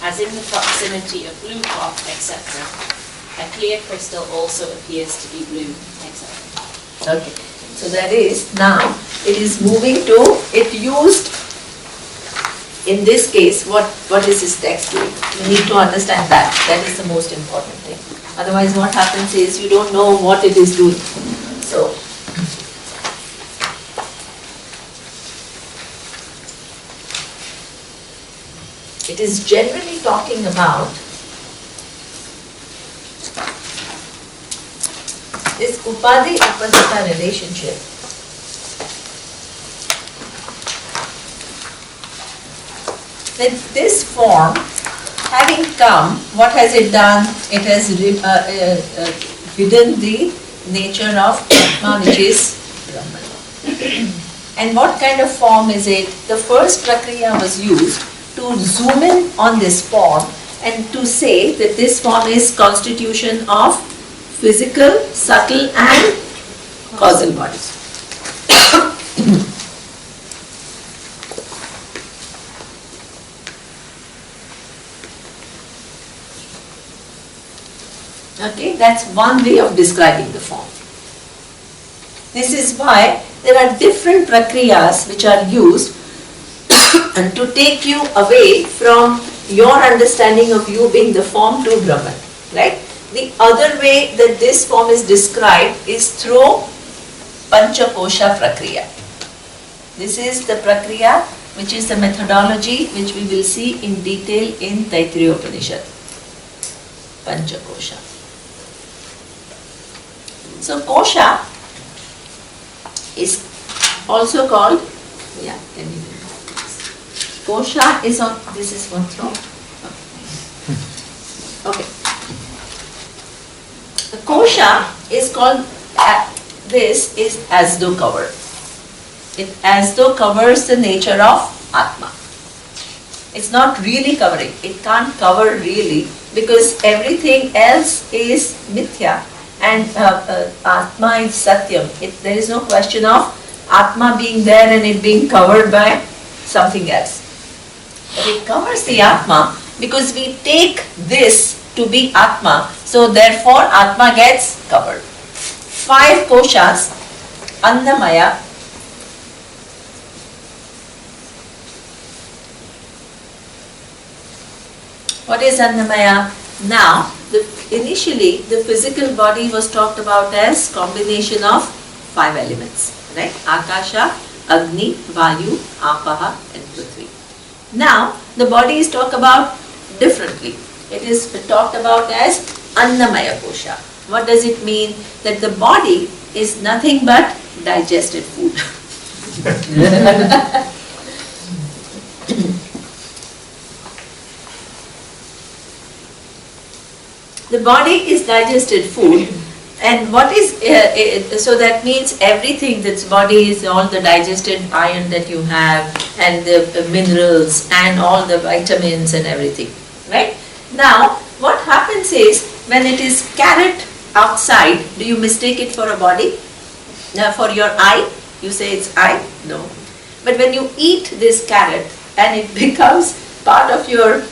as in the proximity of blue cloth, etc. A clear crystal also appears to be blue, etc. Okay, so that is, now it is moving to, it used, in this case, what is this text doing? You need to understand that. That is the most important thing. Otherwise what happens is you don't know what it is doing. So, it is generally talking about this Upadhi Apasita relationship. That this form, having come, what has it done? It has hidden the nature of Atma, which is Brahman. And what kind of form is it? The first prakriya was used to zoom in on this form and to say that this form is constitution of physical, subtle and causal bodies. Okay, that's one way of describing the form. This is why there are different prakriyas which are used and to take you away from your understanding of you being the form to Brahman, right? The other way that this form is described is through Panchakosha prakriya. This is the prakriya which is the methodology which we will see in detail in Taittiriya Upanishad. Panchakosha. So kosha is also called, kosha is on, this is one throw. Okay. The kosha is called, this is as though cover. It as though covers the nature of Atma. It's not really covering. It can't cover really because everything else is mithya and Atma is satyam. There is no question of Atma being there and it being covered by something else. But it covers the Atma because we take this to be Atma, so therefore Atma gets covered. 5 koshas, Annamaya, what is Annamaya? Now, initially the physical body was talked about as combination of 5 elements, right? Akasha, Agni, Vayu, Apaha and Prithvi. Now, the body is talked about differently. It is talked about as Annamaya Kosha. What does it mean? That the body is nothing but digested food. The body is digested food, and what is, so that means everything that's body is all the digested iron that you have and the minerals and all the vitamins and everything, right? Now, what happens is, when it is carrot outside, do you mistake it for a body? Now, for your eye, you say it's eye? No. But when you eat this carrot and it becomes part of your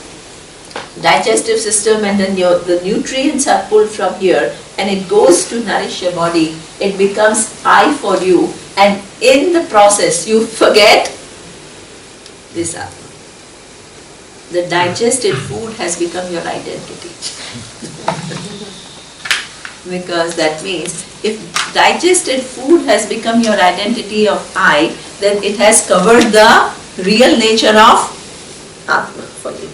digestive system and then the nutrients are pulled from here and it goes to nourish your body, it becomes I for you, and in the process you forget this Atma. The digested food has become your identity. Because that means if digested food has become your identity of I, then it has covered the real nature of Atma for you.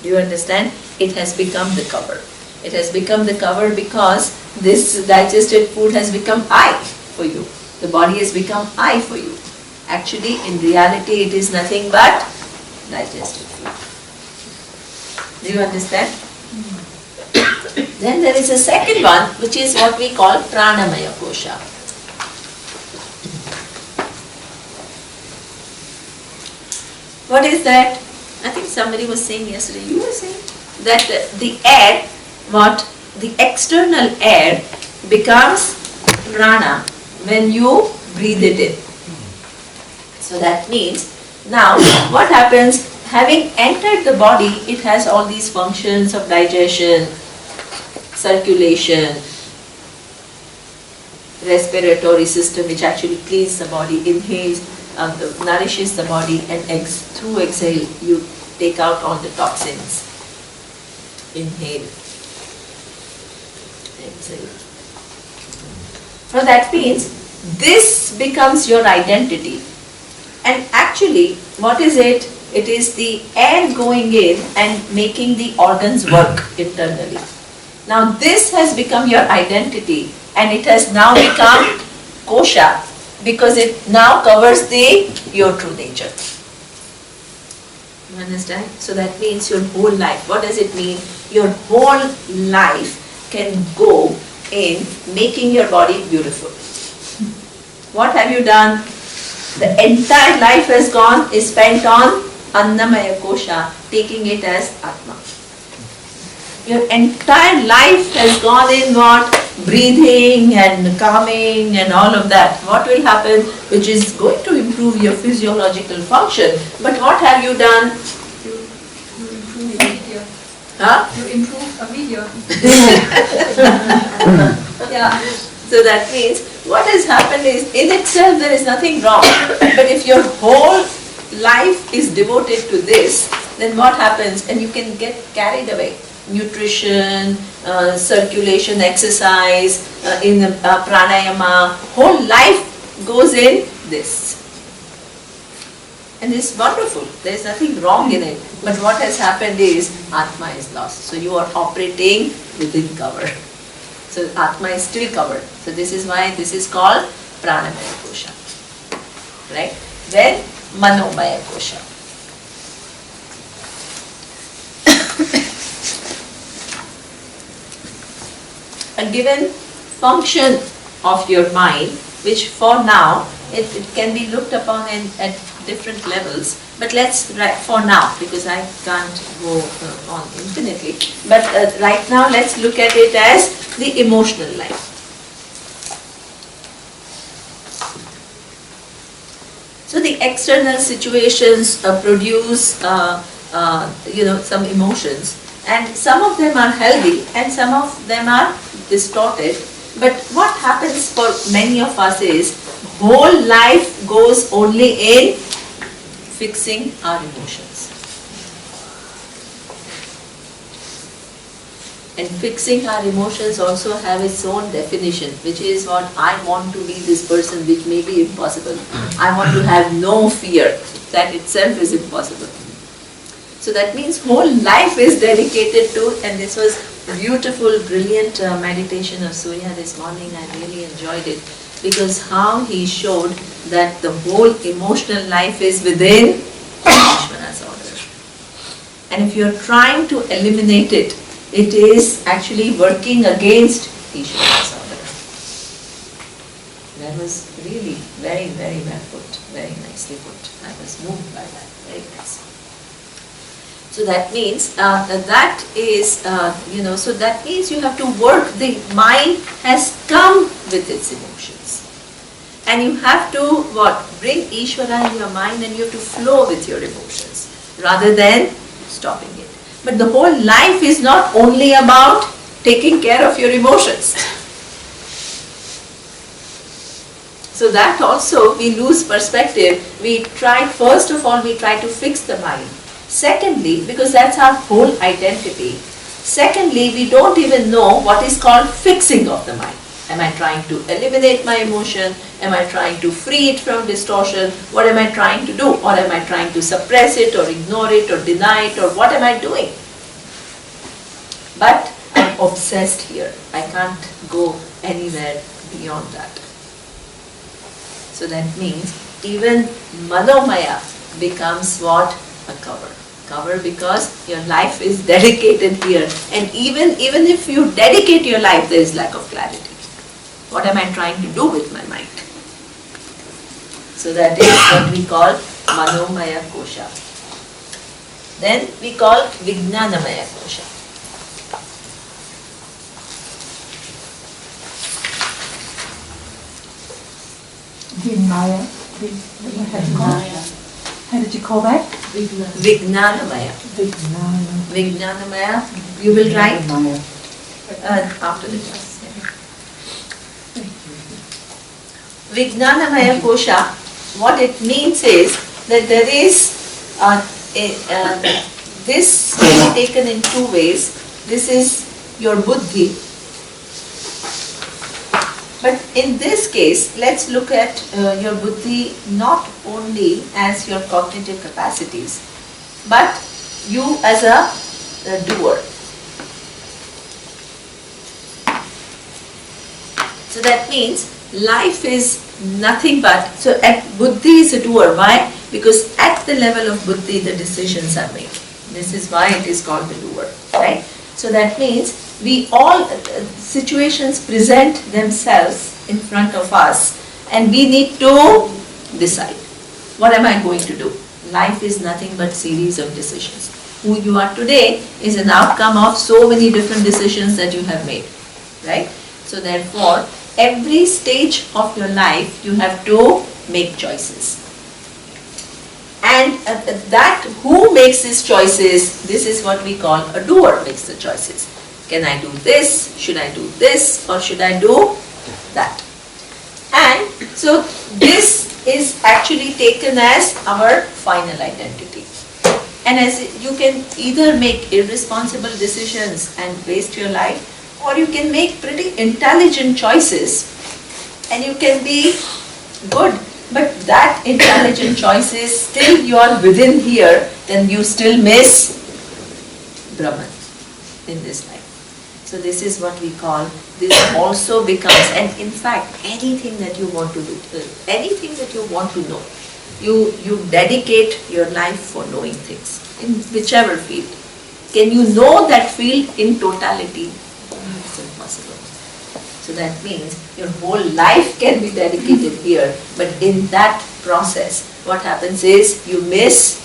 Do you understand? It has become the cover. It has become the cover because this digested food has become I for you. The body has become I for you. Actually, in reality, it is nothing but digested food. Do you understand? Then there is a second one, which is what we call Pranamaya Kosha. What is that? I think somebody was saying yesterday, you were saying, that the air, the external air becomes prana when you breathe it in. So that means, now what happens, having entered the body, it has all these functions of digestion, circulation, respiratory system which actually cleans the body, inhales, nourishes the body, and through exhale you take out all the toxins. Inhale, exhale. So that means this becomes your identity. And actually, what is it? It is the air going in and making the organs work internally. Now this has become your identity, and it has now become kosha because it now covers your true nature. You understand? So that means your whole life. What does it mean? Your whole life can go in making your body beautiful. What have you done? The entire life has gone, is spent on Annamaya Kosha, taking it as Atma. Your entire life has gone in what? Breathing and calming and all of that. What will happen? Which is going to improve your physiological function. But what have you done? You improve immediate. Huh? You improve immediate. Yeah. So that means what has happened is, in itself there is nothing wrong. But if your whole life is devoted to this, then what happens? And you can get carried away. Nutrition, circulation, exercise, in pranayama, whole life goes in this. And it's wonderful. There is nothing wrong in it. But what has happened is Atma is lost. So you are operating within cover. So Atma is still covered. So this is why this is called Pranamaya Kosha. Right? Then Manomaya Kosha. A given function of your mind, which for now, it can be looked upon at different levels. But let's, for now, because I can't go on infinitely, but right now let's look at it as the emotional life. So the external situations produce, some emotions, and some of them are healthy and some of them are distorted. But what happens for many of us is whole life goes only in fixing our emotions. And fixing our emotions also have its own definition, which is what I want to be this person, which may be impossible. I want to have no fear. That itself is impossible. So that means whole life is dedicated to, and this was a beautiful, brilliant meditation of Surya this morning. I really enjoyed it, because how he showed that the whole emotional life is within Ishvara's order. And if you're trying to eliminate it, it is actually working against Ishvara's order. That was really very, very well put, very nicely put. I was moved by that, very nice. So that means so that means you have to work, the mind has come with its emotions. And you have to bring Ishvara in your mind, and you have to flow with your emotions rather than stopping it. But the whole life is not only about taking care of your emotions. So that also we lose perspective. First of all, we try to fix the mind. Secondly, because that's our whole identity. Secondly, we don't even know what is called fixing of the mind. Am I trying to eliminate my emotion? Am I trying to free it from distortion? What am I trying to do? Or am I trying to suppress it or ignore it or deny it, or what am I doing? But I'm obsessed here. I can't go anywhere beyond that. So that means even Manomaya becomes what? A cover. Cover, because your life is dedicated here. And even if you dedicate your life, there is lack of clarity. What am I trying to do with my mind? So that is what we call Manomaya Kosha. Then we call Vijnanamaya Kosha. How did you call that? Vijnanamaya. Vijnanamaya. You will write after the class. Vijnanamaya Kosha, what it means is that there is this can be taken in two ways. This is your buddhi. But in this case, let's look at your buddhi not only as your cognitive capacities, but you as a doer. So that means life is nothing but, so at buddhi is a doer. Why? Because at the level of buddhi the decisions are made. This is why it is called the doer, right? So that means we all, situations present themselves in front of us and we need to decide, what am I going to do? Life is nothing but series of decisions. Who you are today is an outcome of so many different decisions that you have made, right? So therefore, every stage of your life you have to make choices. And that who makes these choices, this is what we call a doer makes the choices. Can I do this? Should I do this? Or should I do that? And so this is actually taken as our final identity. And as you can either make irresponsible decisions and waste your life, or you can make pretty intelligent choices and you can be good. But that intelligent choices, still you are within here, then you still miss Brahman in this life. So this is what we call, this also becomes, and in fact, anything that you want to do, anything that you want to know, you dedicate your life for knowing things, in whichever field. Can you know that field in totality? It's impossible. So that means your whole life can be dedicated here, but in that process, what happens is you miss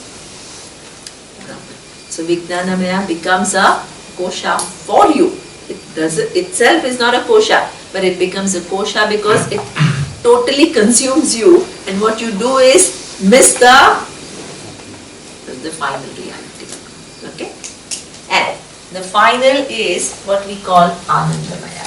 Brahman. So Vijnanamaya becomes a kosha for you. Itself is not a kosha, but it becomes a kosha because it totally consumes you, and what you do is miss the final reality. Okay? And the final is what we call Anandamaya.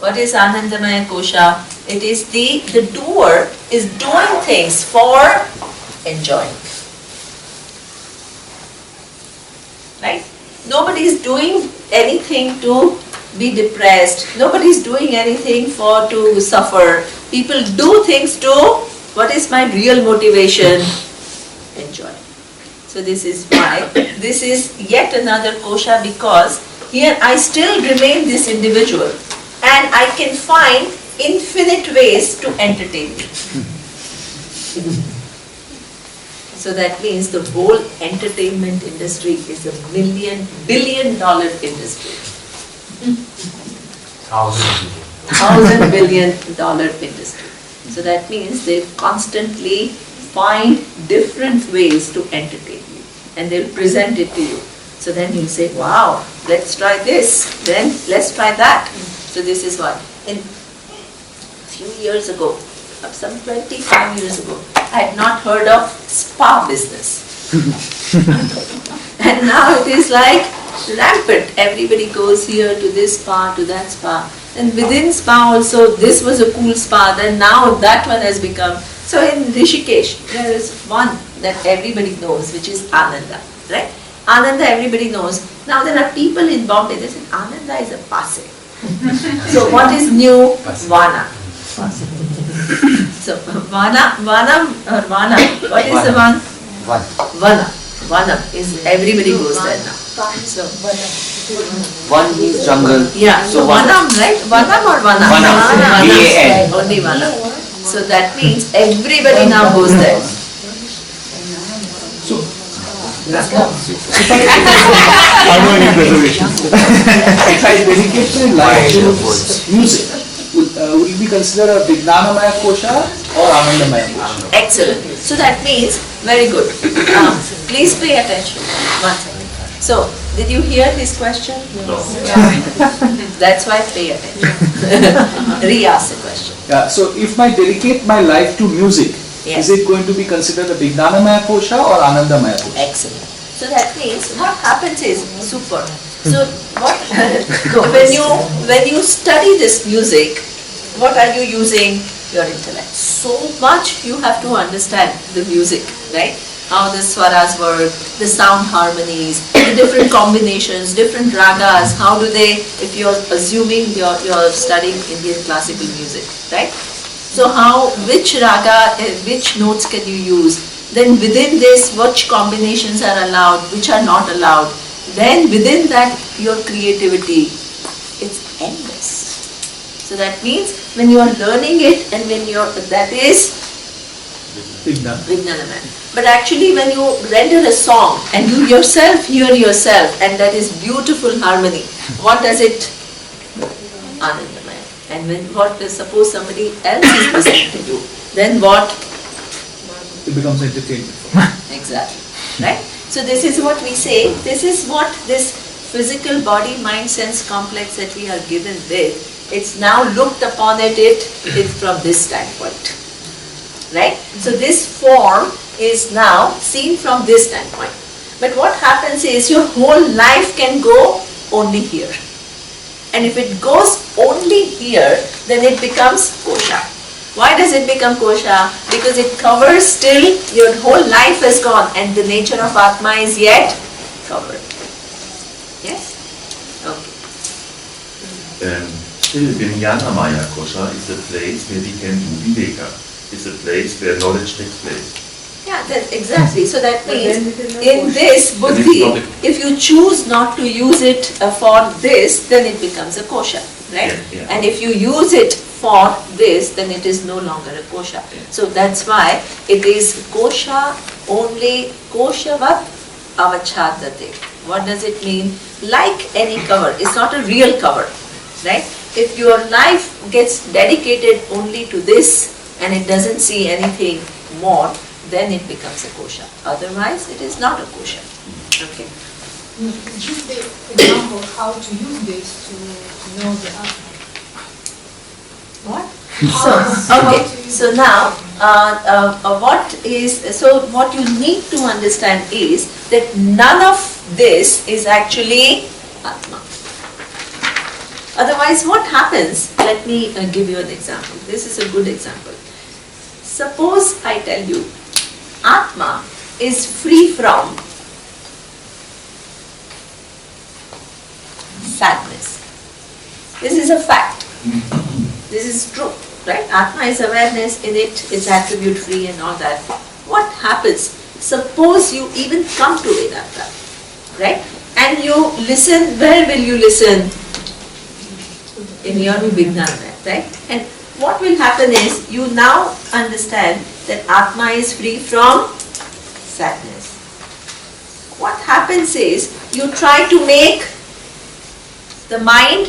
What is Anandamaya Kosha? It is the doer is doing things for enjoying. Right? Nobody is doing anything to be depressed. Nobody is doing anything to suffer. People do things to, what is my real motivation? Enjoy. So this is why, this is yet another kosha, because here I still remain this individual. And I can find infinite ways to entertain me. So that means the whole entertainment industry is a $1 billion industry. $1,000 billion industry. So that means they constantly find different ways to entertain you. And they'll present it to you. So then you'll say, wow, let's try this, then let's try that. So this is what, a few years ago, some 25 years ago, I had not heard of spa business. And now it is like rampant. Everybody goes here to this spa, to that spa. And within spa also, this was a cool spa, then now that one has become. So in Rishikesh, there is one that everybody knows, which is Ananda, right? Ananda everybody knows. Now there are people in Bombay, they say Ananda is a passe. So what is new? Vana. So Vana, what is the one? Vana is, everybody goes there now. So One means jungle. Yeah, so Vanam, right? Vanam or Vana? Vana. V-A-N. Only Vana. So that means everybody now goes there. If I dedicate my life to music, will it be considered a Vijnanamaya Kosha or Anandamaya Kosha? Excellent. So that means, very good. Please pay attention. One second. So, did you hear his question? No. That's why pay attention. Re-ask the question. Yeah, so if I dedicate my life to music, yes, is it going to be considered a Vijnanamaya Kosha or Anandamaya Kosha? Excellent. So that means what happens is super. So what when you study this music, what are you using? Your intellect. So much you have to understand the music, right? How the swaras work, the sound harmonies, the different combinations, different ragas, how do they, if you're assuming you're studying Indian classical music, right? So which raga, which notes can you use? Then within this, which combinations are allowed, which are not allowed. Then within that, your creativity, it's endless. So that means when you are learning it and when that is Vijnanamaya. But actually when you render a song and you yourself hear yourself and that is beautiful harmony, what does it? Anandamaya. And when suppose somebody else is listening to you, then what? It becomes entertainment. Exactly. Right? So this is what we say, this is what this physical body, mind, sense complex that we are given with, it's now looked upon it from this standpoint. Right? So this form is now seen from this standpoint. But what happens is your whole life can go only here. And if it goes only here, then it becomes kosha. Why does it become kosha? Because it covers still, your whole life is gone and the nature of Atma is yet covered. Yes? Okay. Still, Vijnana Maya kosha is a place where we can do viveka. It's a place where knowledge takes place. Yeah, exactly. So that means in this buddhi, if you choose not to use it for this, then it becomes a kosha, right? Yeah. And if you use it for this, then it is no longer a kosha. Yeah. So that's why it is kosha only, koshavat avachadate. What does it mean? Like any cover, it's not a real cover, right? If your life gets dedicated only to this and it doesn't see anything more, then it becomes a kosha. Otherwise, it is not a kosha. Okay. Give the example how to use this to know the Atma. What? So now, what you need to understand is that none of this is actually Atma. Otherwise, what happens? Let me give you an example. This is a good example. Suppose I tell you, Atma is free from sadness. This is a fact. This is true, right? Atma is awareness, in it is attribute free and all that. What happens? Suppose you even come to Vedanta, right? And you listen, where will you listen? In your Vijnana, right? And what will happen is, you now understand that Atma is free from sadness. What happens is, you try to make the mind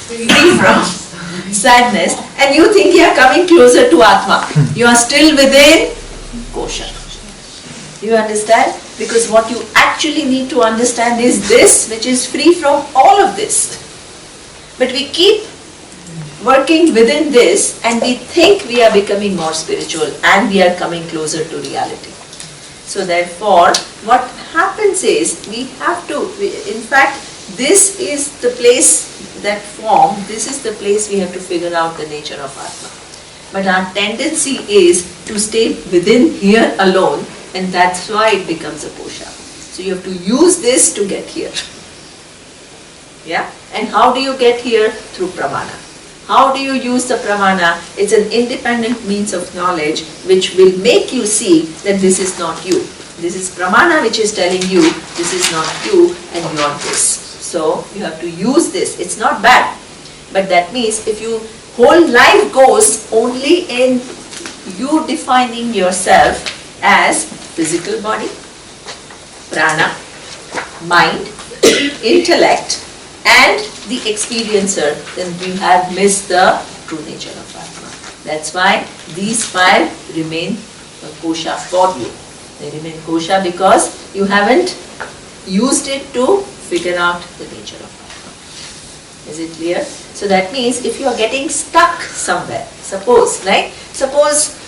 free from sadness and you think you are coming closer to Atma. You are still within kosha. You understand? Because what you actually need to understand is this, which is free from all of this. But we keep working within this and we think we are becoming more spiritual and we are coming closer to reality. So therefore, what happens is, we have to, in fact, this is the place that form, this is the place we have to figure out the nature of Atma. But our tendency is to stay within here alone, and that's why it becomes a kosha. So you have to use this to get here. Yeah? And how do you get here? Through pramana. How do you use the pramana? It's an independent means of knowledge which will make you see that this is not you. This is pramana which is telling you this is not you and you are this. So you have to use this. It's not bad. But that means if your whole life goes only in you defining yourself as physical body, prana, mind, intellect, and the experiencer, then you have missed the true nature of Atma. That's why these five remain kosha for you. They remain kosha because you haven't used it to figure out the nature of Atma. Is it clear? So that means if you are getting stuck somewhere, suppose, right? Suppose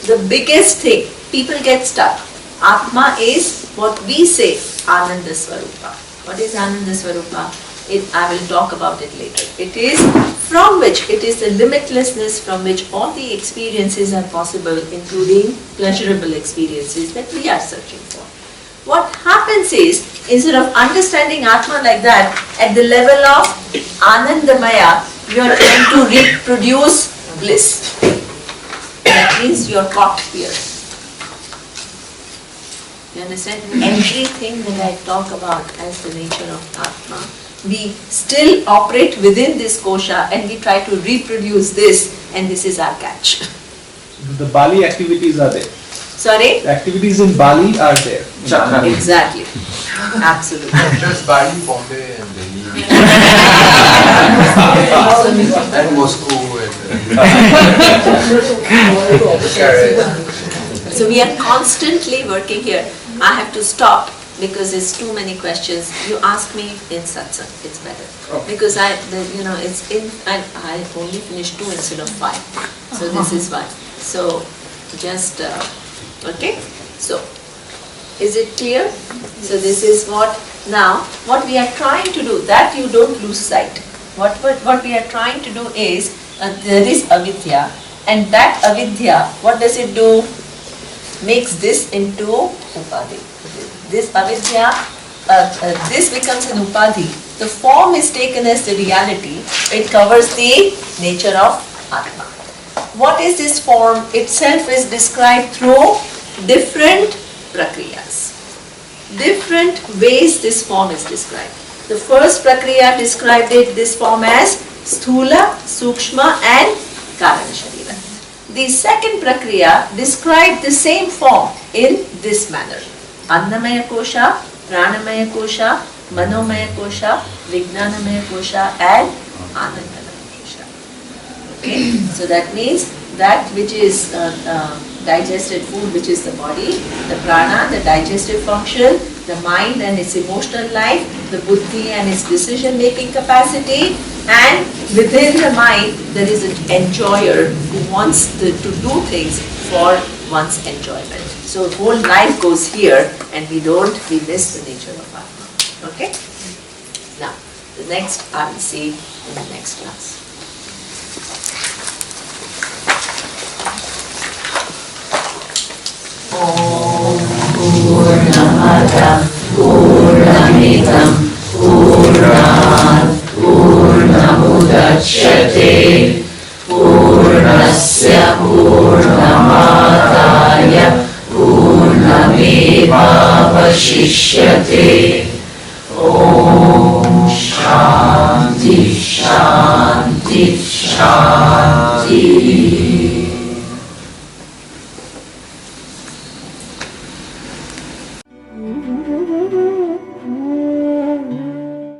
the biggest thing, people get stuck. Atma is what we say, Ananda Swarupa. What is Ananda Swarupa? I will talk about it later. It is from which, it is the limitlessness from which all the experiences are possible, including pleasurable experiences that we are searching for. What happens is, instead of understanding Atma like that, at the level of Anandamaya, you are trying to reproduce bliss. That means you are caught here. You understand? Everything that I talk about as the nature of Atma, we still operate within this kosha and we try to reproduce this, and this is our catch. The Bali activities are there. Sorry? The activities in Bali are there. Chakra. Exactly. Absolutely. Just Bali, Bombay and Delhi. And Moscow and So we are constantly working here. I have to stop because it's too many questions. You ask me in satsang, it's better. Because it's in, and I only finished 2 instead of 5. So this is why. So just, okay. So, is it clear? So this is what, now, what we are trying to do, that you don't lose sight. What we are trying to do is, there is avidya, and that avidya, what does it do? Makes this into upadhi. This avidya, this becomes an upadhi. The form is taken as the reality. It covers the nature of Atma. What is this form? Itself is described through different prakriyas. Different ways this form is described. The first prakriya described this form as sthula, sukshma and karana sharira. The second prakriya described the same form in this manner. Annamaya kosha, pranamaya kosha, manomaya kosha, vijnanamaya kosha and anandamaya kosha. Okay, so that means that which is digested food, which is the body, the prana, the digestive function, the mind and its emotional life, the buddhi and its decision-making capacity, and within the mind there is an enjoyer who wants to do things for one's enjoyment. So whole life goes here and we miss the nature of Atma. Okay? Now, the next I will see in the next class. Purnamada Purnamidam Purnat Purnamudachyate Purnasya Purnamadaya Purnamevavashishyate Om